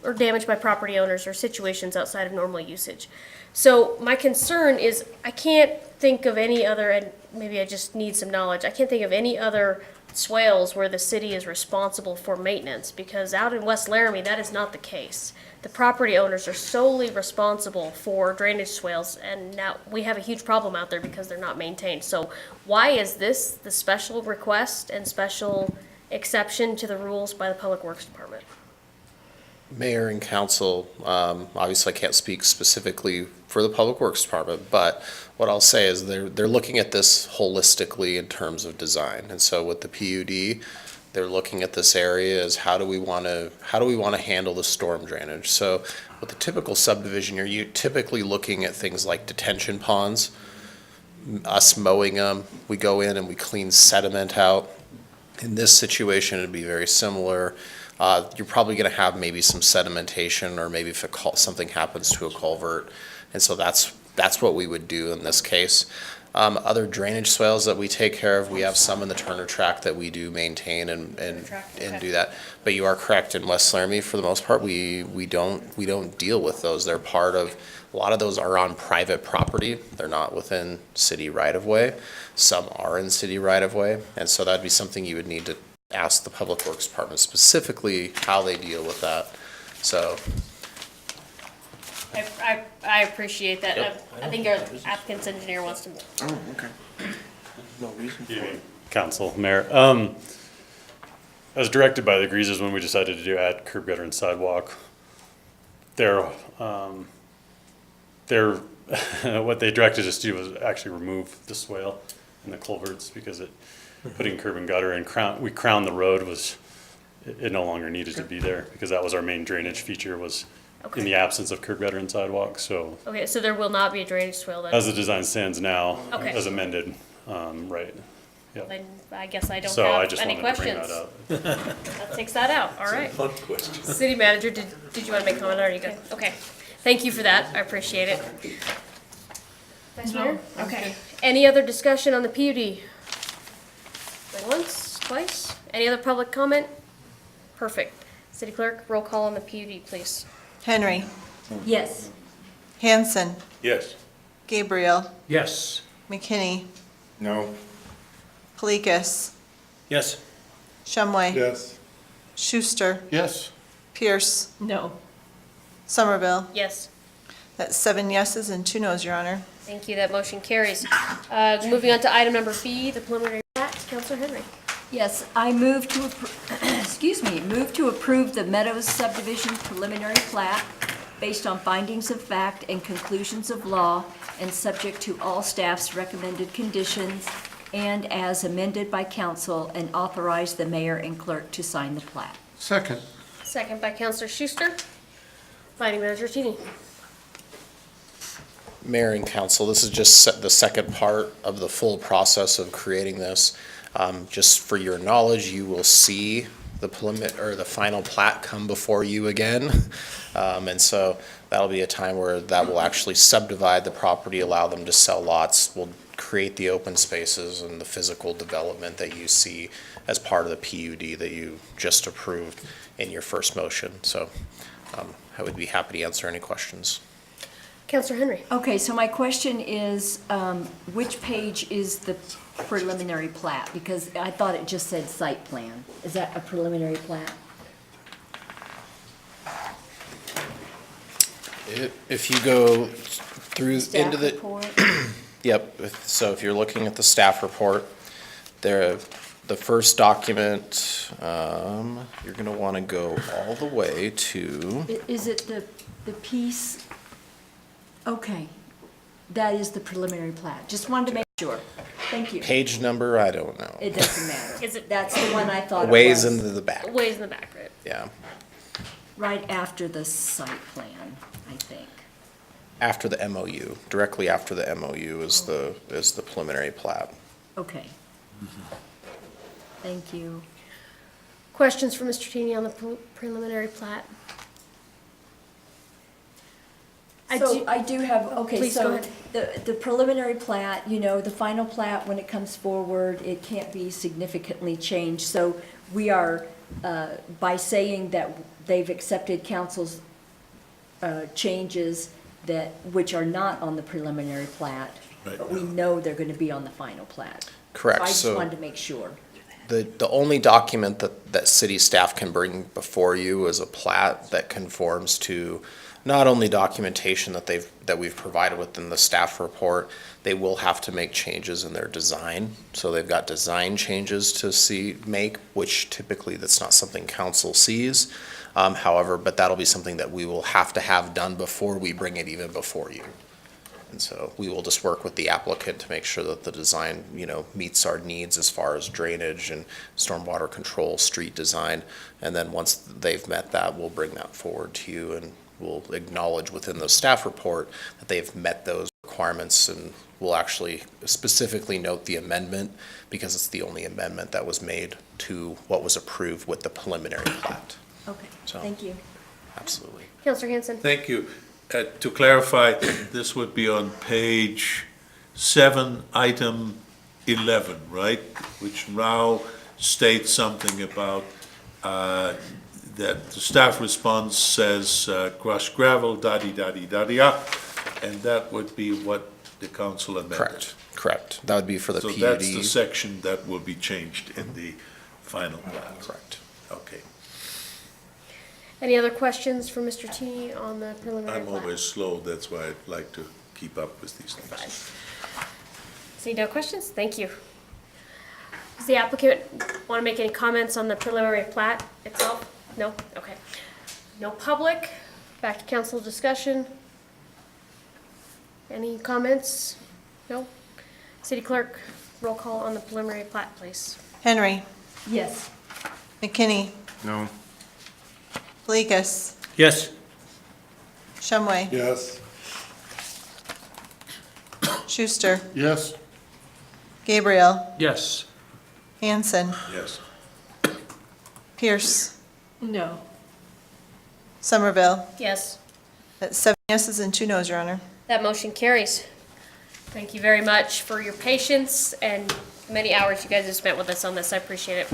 or damaged by property owners or situations outside of normal usage. So my concern is I can't think of any other, and maybe I just need some knowledge, I can't think of any other swales where the city is responsible for maintenance, because out in West Laramie, that is not the case. The property owners are solely responsible for drainage swales, and now we have a huge problem out there because they're not maintained. So why is this the special request and special exception to the rules by the Public Works Department? Mayor and council, obviously I can't speak specifically for the Public Works Department, but what I'll say is they're looking at this holistically in terms of design. And so with the PUD, they're looking at this area as how do we want to handle the storm drainage. So with the typical subdivision, you're typically looking at things like detention ponds, us mowing them, we go in and we clean sediment out. In this situation, it'd be very similar. You're probably going to have maybe some sedimentation, or maybe if something happens to a culvert. And so that's what we would do in this case. Other drainage swales that we take care of, we have some in the Turner Tract that we do maintain and do that. But you are correct, in West Laramie, for the most part, we don't deal with those. They're part of, a lot of those are on private property. They're not within city right-of-way. Some are in city right-of-way. And so that'd be something you would need to ask the Public Works Department specifically how they deal with that. So I appreciate that. Yep. I think our applicant's engineer wants to. Oh, okay. no reason for it. Council, Mayor. I was directed by the Greasers when we decided to add curb gutter and sidewalk. They're what they directed us to do was actually remove the swale and the culverts, because putting curb and gutter and we crowned the road it no longer needed to be there, because that was our main drainage feature, was in the absence of curb gutter and sidewalk. So Okay, so there will not be a drainage swale then? as the design stands now, Okay. as amended, right. Yep. Then I guess I don't So I have just any wanted to bring questions. that up. That takes that out, all right. Fun question. City manager, did you want to make a comment, or are you good? Okay, thank you for that, I appreciate it. Vice Mayor? Okay, any other discussion on the PUD? Going once, twice? Any other public comment? Perfect. City clerk, roll call on the PUD, please. Henry. Yes. Hanson. Yes. Gabriel. Yes. McKinney. No. Kalikas. Yes. Shumway. Yes. Schuster. Yes. Pierce. No. Somerville. Yes. That's 7 yeses and 2 nos, Your Honor. Thank you, that motion carries. Moving on to item number B, the preliminary plat, Councilor Henry. Yes, I move to, move to approve the Meadows subdivision preliminary plat based on findings of fact and conclusions of law, and subject to all staff's recommended conditions, and as amended by council, and authorize the mayor and clerk to sign the plat. Second. Second by Councilor Schuster. Finding Manager Teeny. Mayor and council, this is just the second part of the full process of creating this. Just for your knowledge, you will see the the final plat come before you again. And so that'll be a time where that will actually subdivide the property, allow them to sell lots, will create the open spaces and the physical development that you see as part of the PUD that you just approved in your first motion. So I would be happy to answer any questions. Councilor Henry. Okay, so my question is, which page is the preliminary plat? Because I thought it just said site plan. Is that a preliminary plat? If you go through Staff into the report? Yep, so if you're looking at the staff report, the first document, you're gonna wanna go all the way to, Is it the piece? Okay, that is the preliminary plat. Just wanted to make sure. Thank you. page number, I don't know. It doesn't matter. Is it That's the one I thought it was. Ways into the back, ways in the back, right? yeah. Right after the site plan, I think. After the MOU, directly after the MOU is the preliminary plat. Okay. Thank you. Questions for Mr. Teeny on the preliminary plat? I do have, okay, Please go so ahead. the preliminary plat, the final plat, when it comes forward, it can't be significantly changed. So we are, by saying that they've accepted council's changes which are not on the preliminary plat, Right. but we know they're going to be on the final plat. Correct. I just So- wanted to make sure. The only document that city staff can bring before you is a plat that conforms to not only documentation that we've provided within the staff report, they will have to make changes in their design. So they've got design changes to make, which typically that's not something council sees. However, but that'll be something that we will have to have done before we bring it even before you. And so we will just work with the applicant to make sure that the design, meets our needs as far as drainage and stormwater control, street design. And then once they've met that, we'll bring that forward to you and we'll acknowledge within the staff report that they've met those requirements, and we'll actually specifically note the amendment because it's the only amendment that was made to what was approved with the preliminary plat. Okay, So- thank you. Absolutely. Counselor Hanson? Thank you. To clarify, this would be on page 7, item 11, right? Which now states something about that the staff response says crushed gravel, da-di-da-di-da-di-da, and that would be what the council amended. Correct. That would be for the So PUD. that's the section that will be changed in the final plan. Correct. Okay. Any other questions for Mr. T on the preliminary I'm plat? always slow, that's why I'd like to keep up with these things. See no questions? Thank you. Does the applicant want to make any comments on the preliminary plat itself? No? Okay. No public? Back to council discussion? Any comments? No? City clerk, roll call on the preliminary plat, please. Henry, Yes. McKinney, No. Felikas, Yes. Shumway, Yes. Schuster, Yes? Gabriel, Yes. Hanson, Yes. Pierce, No. Somerville. Yes. That's 7 yeses and 2 noes, Your Honor. That motion carries. Thank you very much for your patience and many hours you guys have spent with us on this. I appreciate it.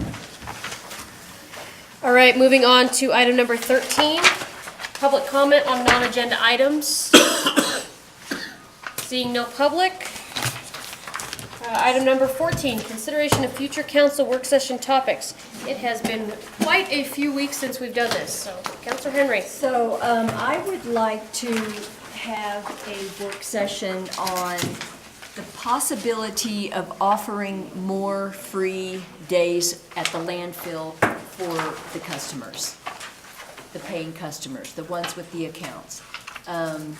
All right, moving on to item number 13, public comment on non-agenda items. Seeing no public. Item number 14, consideration of future council work session topics. It has been quite a few weeks since we've done this, so Councilor Henry. So I would like to have a work session on the possibility of offering more free days at the landfill for the customers, the paying customers, the ones with the accounts. And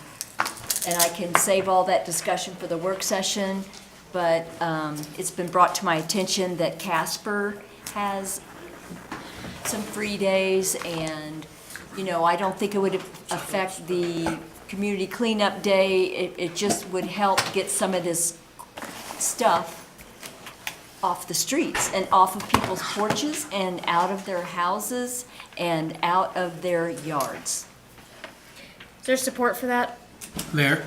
I can save all that discussion for the work session, but it's been brought to my attention that Casper has some free days, and, I don't think it would affect the community cleanup day. It just would help get some of this stuff off the streets and off of people's porches and out of their houses and out of their yards. Is there support for that? Mayor,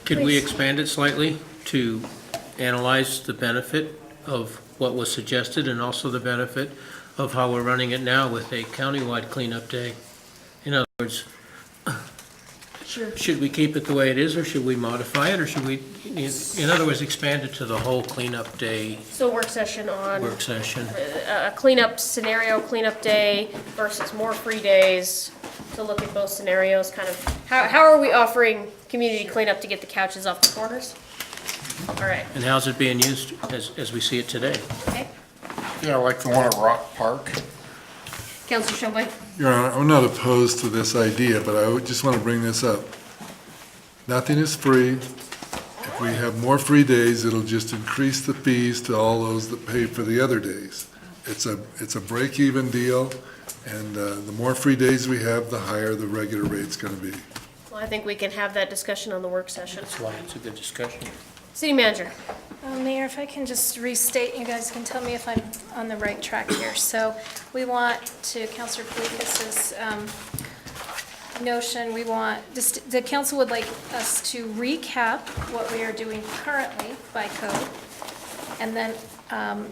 could we Please. expand it slightly to analyze the benefit of what was suggested and also the benefit of how we're running it now with a countywide cleanup day? In other words, Sure. should we keep it the way it is, or should we modify it, or should we, in other words, expand it to the whole cleanup day So work session on work session? a cleanup scenario, cleanup day versus more free days, to look at both scenarios, kind of, how are we offering community cleanup to get the couches off the corners? All right, And how's it being used as we see it today? okay. Yeah, like the one at Rock Park. Councilor Shumway? Your Honor, I'm not opposed to this idea, but I would just want to bring this up. Nothing is free. If we have more free days, it'll just increase the fees to all those that pay for the other days. It's a break-even deal, and the more free days we have, the higher the regular rate's going to be. Well, I think we can have that discussion on the work session. That's why it's a good discussion. City manager? Mayor, if I can just restate, you guys can tell me if I'm on the right track here. So we want, to Councilor Felikas' notion, the council would like us to recap what we are doing currently by code, and then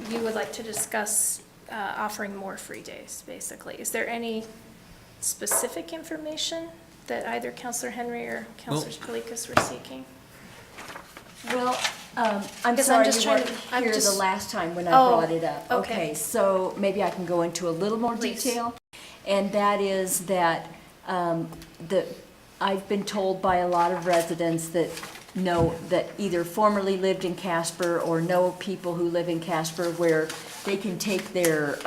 you would like to discuss offering more free days, basically. Is there any specific information that either Counselor Henry or Counselor Palikas were seeking? Well, I'm Because sorry I'm just you trying weren't to- I'm here the just- last time when I Oh, brought it up. okay. So maybe I can go into a little more Please. detail. And that is that I've been told by a lot of residents that either formerly lived in Casper or know people who live in Casper where they can take their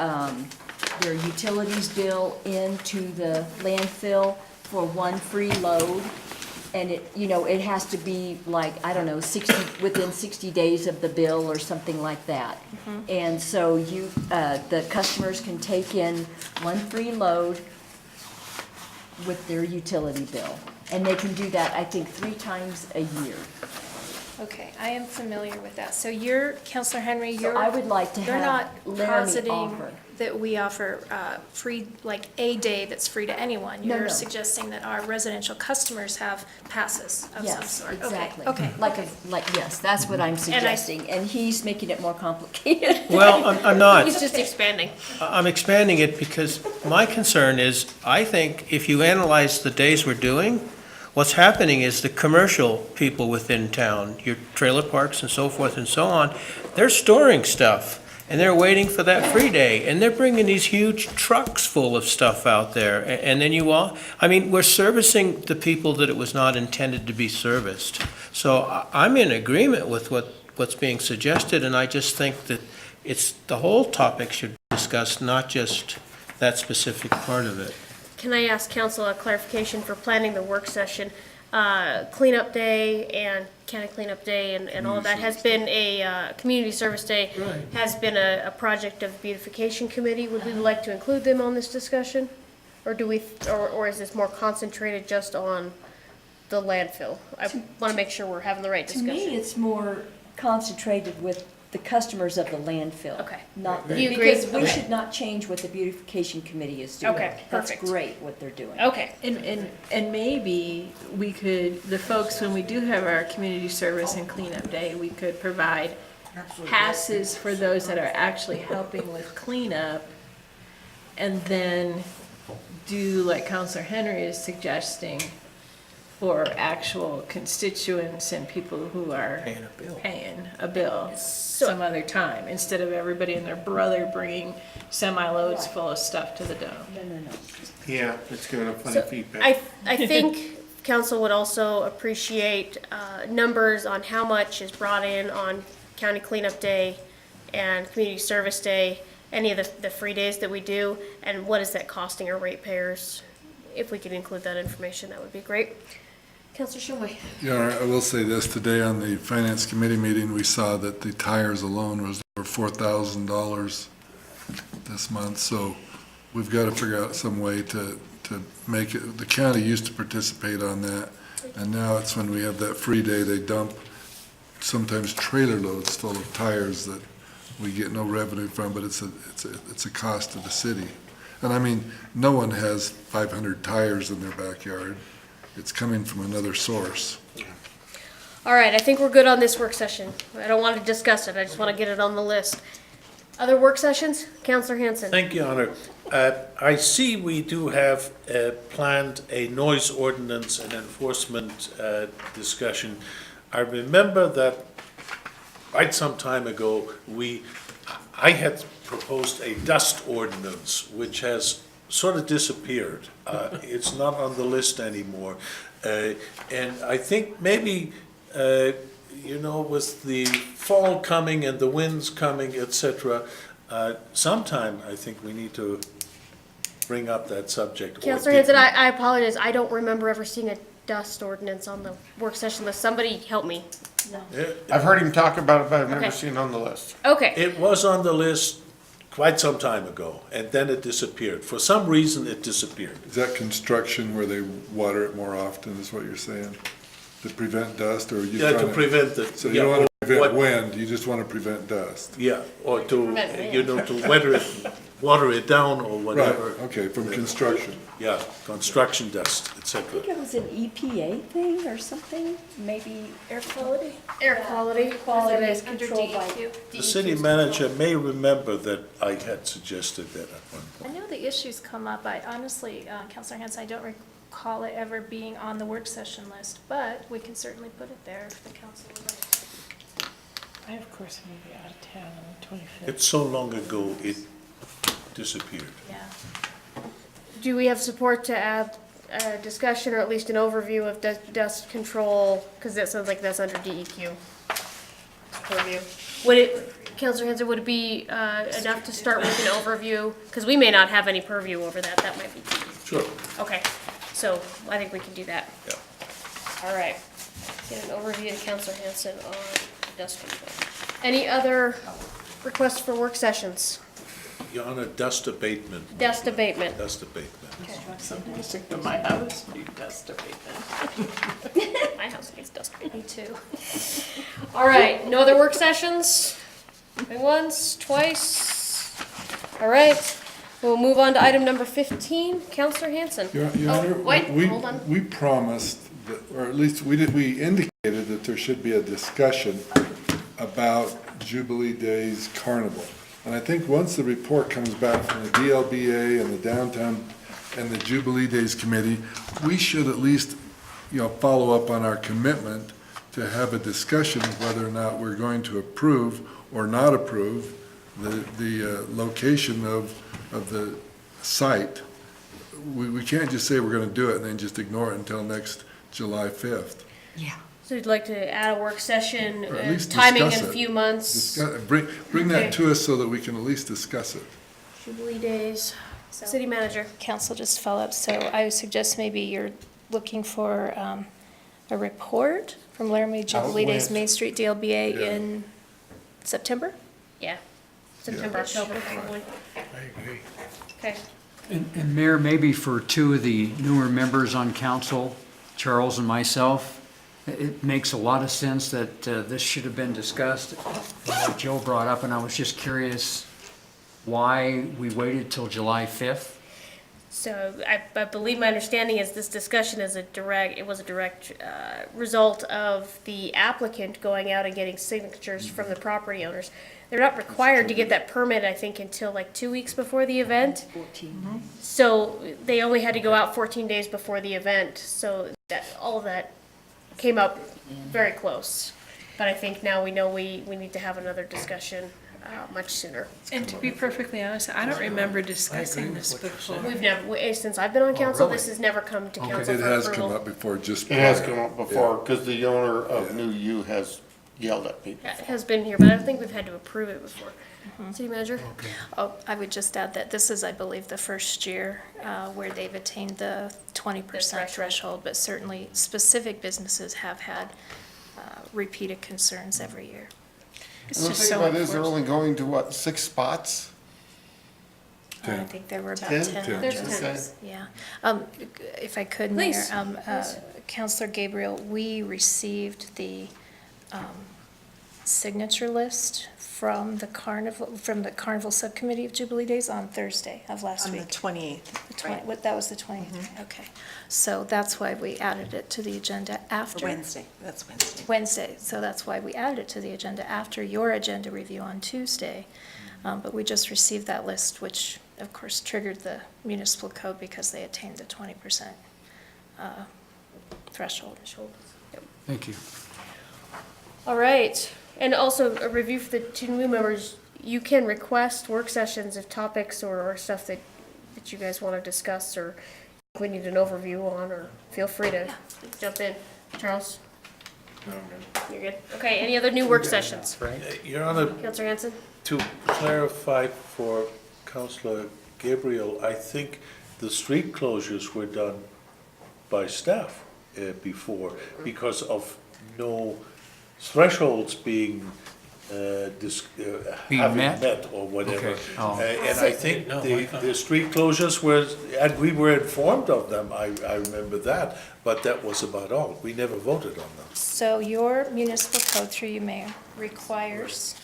utilities bill into the landfill for one free load. And it has to be like, I don't know, within 60 days of the bill or something like that. And so the customers can take in one free load with their utility bill. And they can do that, I think, 3 times a year. Okay, I am familiar with that. So you're, Counselor Henry, So you're. I would like to You're have not Laramie positing offer. that we offer free, like a day that's free to anyone. No, You're no. suggesting that our residential customers have passes of some Yes, sort. Okay, exactly. Okay. Yes, that's what I'm suggesting. And he's making it more complicated. Well, I'm not. He's just expanding. I'm expanding it because my concern is, I think if you analyze the days we're doing, what's happening is the commercial people within town, your trailer parks and so forth and so on, they're storing stuff and they're waiting for that free day and they're bringing these huge trucks full of stuff out there. And then we're servicing the people that it was not intended to be serviced. So I'm in agreement with what's being suggested, and I just think that the whole topic should be discussed, not just that specific part of it. Can I ask council a clarification for planning the work session? Cleanup day and county cleanup day and all of that has been a, community service day has been a project of beautification committee. Would we like to include them on this discussion? Or do we, or is this more concentrated just on the landfill? I want to make sure we're having the right To discussion. me, it's more concentrated with the customers of the landfill. Okay. Not, You agree? because we Okay. should not change what the beautification committee is doing. Okay, perfect. That's great what they're doing. Okay. And maybe we could, the folks, when we do have our community service and cleanup day, we could provide passes for those that are actually helping with cleanup. And then do like Counselor Henry is suggesting for actual constituents and people who are paying a bill some other time, instead of everybody and their brother bringing semi-loads full of stuff to the dump. No. Yeah, it's kind of funny So feedback. I think council would also appreciate numbers on how much is brought in on county cleanup day and community service day, any of the free days that we do, and what is that costing our ratepayers. If we could include that information, that would be great. Councilor Shumway. Yeah, I will say this, today on the finance committee meeting, we saw that the tires alone was over $4,000 this month, so we've got to figure out some way to make it, the county used to participate on that, and now it's when we have that free day, they dump sometimes trailer loads full of tires that we get no revenue from, but it's a cost to the city. And I mean, no one has 500 tires in their backyard. It's coming from another source. All right, I think we're good on this work session. I don't want to discuss it, I just want to get it on the list. Other work sessions? Counselor Hanson. Thank you, Honor. I see we do have planned a noise ordinance and enforcement discussion. I remember that quite some time ago, I had proposed a dust ordinance, which has sort of disappeared. It's not on the list anymore. And I think maybe, with the fall coming and the winds coming, et cetera, sometime I think we need to bring up that subject. Counselor Hanson, I apologize, I don't remember ever seeing a dust ordinance on the work session list. Somebody help me. No. I've heard him talk about it, but I've never Okay. seen it on the list. Okay. It was on the list quite some time ago, and then it disappeared. For some reason, it disappeared. Is that construction where they water it more often, is what you're saying? To prevent dust, or you? Yeah, to prevent the. So you yeah, don't want to prevent what- wind, you just want to prevent dust? Yeah, or to, Prevent to water it down or Right, whatever. okay, from construction. Yeah, construction dust, et I cetera. think it was an EPA thing or something, maybe Air quality? Air quality. quality is Under controlled by. DEQ. The city manager may remember that I had suggested that at one I point. know the the issues come up, I honestly, Counselor Hanson, I don't recall it ever being on the work session list, but we can certainly put it there if the council would like. I, of course, am going to be out of town on the 25th. It's so long ago, it disappeared. Yeah. Do we have support to add a discussion or at least an overview of dust control? Because that sounds like that's under DEQ purview. Would it, Councilor Hanson, would it be enough to start with an overview? Because we may not have any purview over that. That might be. Sure. Okay, so I think we can do that. Yeah. All right. Get an overview to Councilor Hanson on dust control. Any other requests for work sessions? You're on a dust abatement. Dust abatement. Dust abatement. Somebody stick to my house, do dust abatement. My house needs dust Me abatement. too. All right, no other work sessions? Going once, twice? All right, we'll move on to item number 15. Councilor Hanson. Your Oh, Honor, wait, we, hold on. we promised, that, or at least we indicated that there should be a discussion about Jubilee Days Carnival. And I think once the report comes back from the DLBA and the Downtown and the Jubilee Days Committee, we should at least, follow up on our commitment to have a discussion of whether or not we're going to approve or not approve the location of the site. We can't just say we're going to do it and then just ignore it until next July 5th. So you'd like to add a work session, Or at least timing discuss in a it. few months? Bring Okay. that to us so that we can at least discuss it. Jubilee Days, City Manager. Council, just follow up. So I would suggest maybe you're looking for a report from Laramie Jubilee Days Main Street DLBA in September? Yeah, September, October, probably. I agree. Okay. And Mayor, maybe for two of the newer members on council, Charles and myself, it makes a lot of sense that this should have been discussed. What Joe brought up, and I was just curious why we waited till July 5th. So I believe my understanding is this discussion is a direct result of the applicant going out and getting signatures from the property owners. They're not required to get that permit, I think, until like 2 weeks before the event. 14. So they only had to go out 14 days before the event. So that all of that came up very close. But I think now we know we need to have another discussion much sooner. And to be perfectly honest, I don't remember discussing this before. We've never, since I've been on council, this has never come to council It for has come approval. up before, just. It has come up before, because the owner of New U has yelled at me. It has been here, but I don't think we've had to approve it before. City Manager? Oh, I would just add that this is, I believe, the first year where they've attained the 20% threshold, but certainly specific businesses have had repeated concerns every year. It's And the just thing so about it is, they're unfortunate. only going to what, 6 spots? I think there were about 10? 10. There's Okay. 10. Yeah. If I could, Mayor, Please. Counselor Gabriel, we received the signature list from the Carnival Subcommittee of Jubilee Days on Thursday of last On the week. 28th. That was the 20th, okay. So that's why we added it to the agenda after. Wednesday, that's Wednesday. Wednesday, so that's why we added it to the agenda after your agenda review on Tuesday. But we just received that list, which of course triggered the municipal code because they attained the 20% threshold. Thank you. All right. And also a review for the two new members. You can request work sessions of topics or stuff that you guys want to discuss or we need an overview on, or feel free to jump in. Charles? You're good? Okay, any other new work sessions? Your Honor, Councilor Hanson? to clarify for Councilor Gabriel, I think the street closures were done by staff before because of no thresholds being having met or whatever. Okay. Oh. And I think the street closures were, and we were informed of them, I remember that, but that was about all. We never voted on them. So your municipal code, through you, Mayor, requires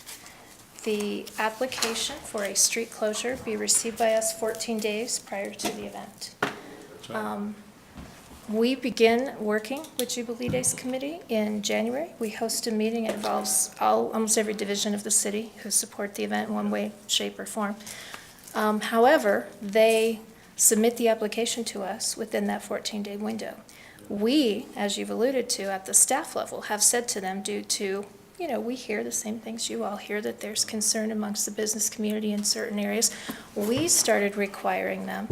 the application for a street closure be received by us 14 days prior to the event. That's right. We begin working with Jubilee Days Committee in January. We host a meeting. It involves almost every division of the city who support the event in one way, shape, or form. However, they submit the application to us within that 14-day window. We, as you've alluded to, at the staff level, have said to them due to, we hear the same things you all hear, that there's concern amongst the business community in certain areas. We started requiring them,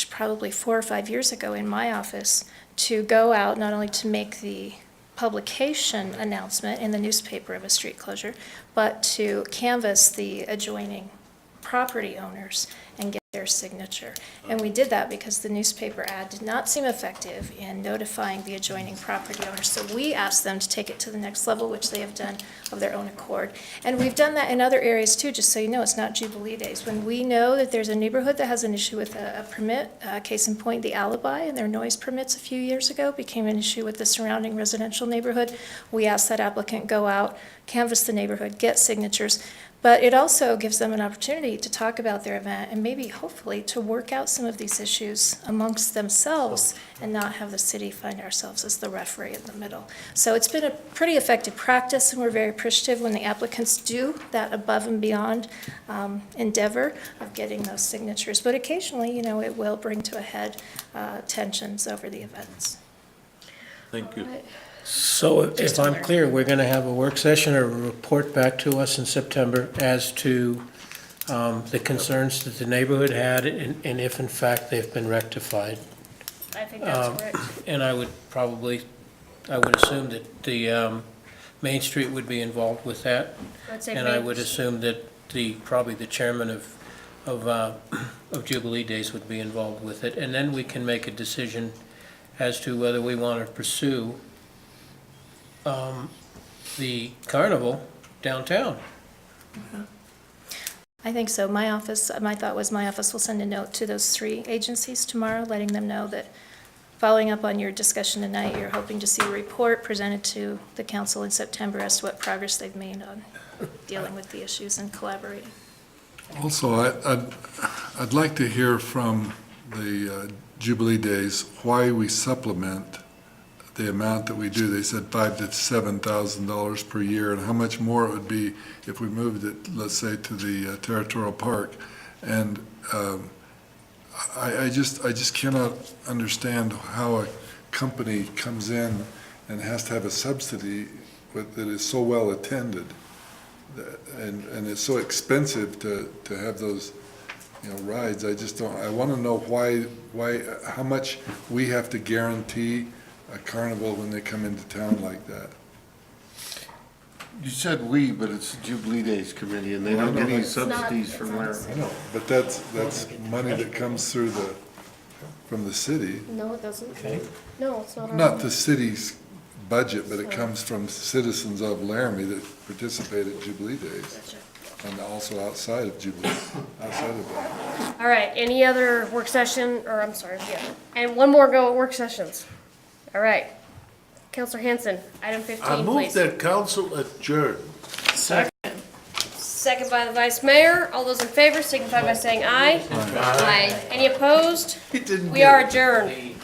probably 4 or 5 years ago in my office, to go out not only to make the publication announcement in the newspaper of a street closure, but to canvass the adjoining property owners and get their signature. And we did that because the newspaper ad did not seem effective in notifying the adjoining property owners. So we asked them to take it to the next level, which they have done of their own accord. And we've done that in other areas too, just so you know, it's not Jubilee Days. When we know that there's a neighborhood that has an issue with a permit, case in point, the Alibi and their noise permits a few years ago became an issue with the surrounding residential neighborhood, we asked that applicant go out, canvass the neighborhood, get signatures. But it also gives them an opportunity to talk about their event and maybe, hopefully, to work out some of these issues amongst themselves and not have the city find ourselves as the referee in the middle. So it's been a pretty effective practice, and we're very appreciative when the applicants do that above and beyond endeavor of getting those signatures. But occasionally, it will bring to a head tensions over the events. Thank you. So if I'm clear, we're going to have a work session or a report back to us in September as to the concerns that the neighborhood had and if in fact they've been rectified. I think that's correct. And I would assume that the Main Street would be involved with that. And I would assume that probably the chairman of Jubilee Days would be involved with it. And then we can make a decision as to whether we want to pursue the carnival downtown. I think so. My thought was my office will send a note to those 3 agencies tomorrow, letting them know that, following up on your discussion tonight, you're hoping to see a report presented to the council in September as to what progress they've made on dealing with the issues and collaborating. Also, I'd like to hear from the Jubilee Days why we supplement the amount that we do. They said $5,000 to $7,000 per year, and how much more it would be if we moved it, let's say, to the territorial park. And I just cannot understand how a company comes in and has to have a subsidy that is so well attended, and it's so expensive to have those rides. I just don't. I want to know how much we have to guarantee a carnival when they come into town like that. You said we, but it's the Jubilee Days Committee, and they don't get any subsidies from Laramie. I know, but that's money that comes through from the city. No, it doesn't. Okay. No, it's not. Not the city's budget, but it comes from citizens of Laramie that participate at Jubilee Days. Gotcha. And also outside of Jubilee, outside of that. All right, any other work session, and one more go at work sessions. All right. Counselor Hanson, item 15, I move please. that council adjourn. Second by the Vice Mayor. All those in favor signify by saying aye. Aye. Any opposed? We are adjourned.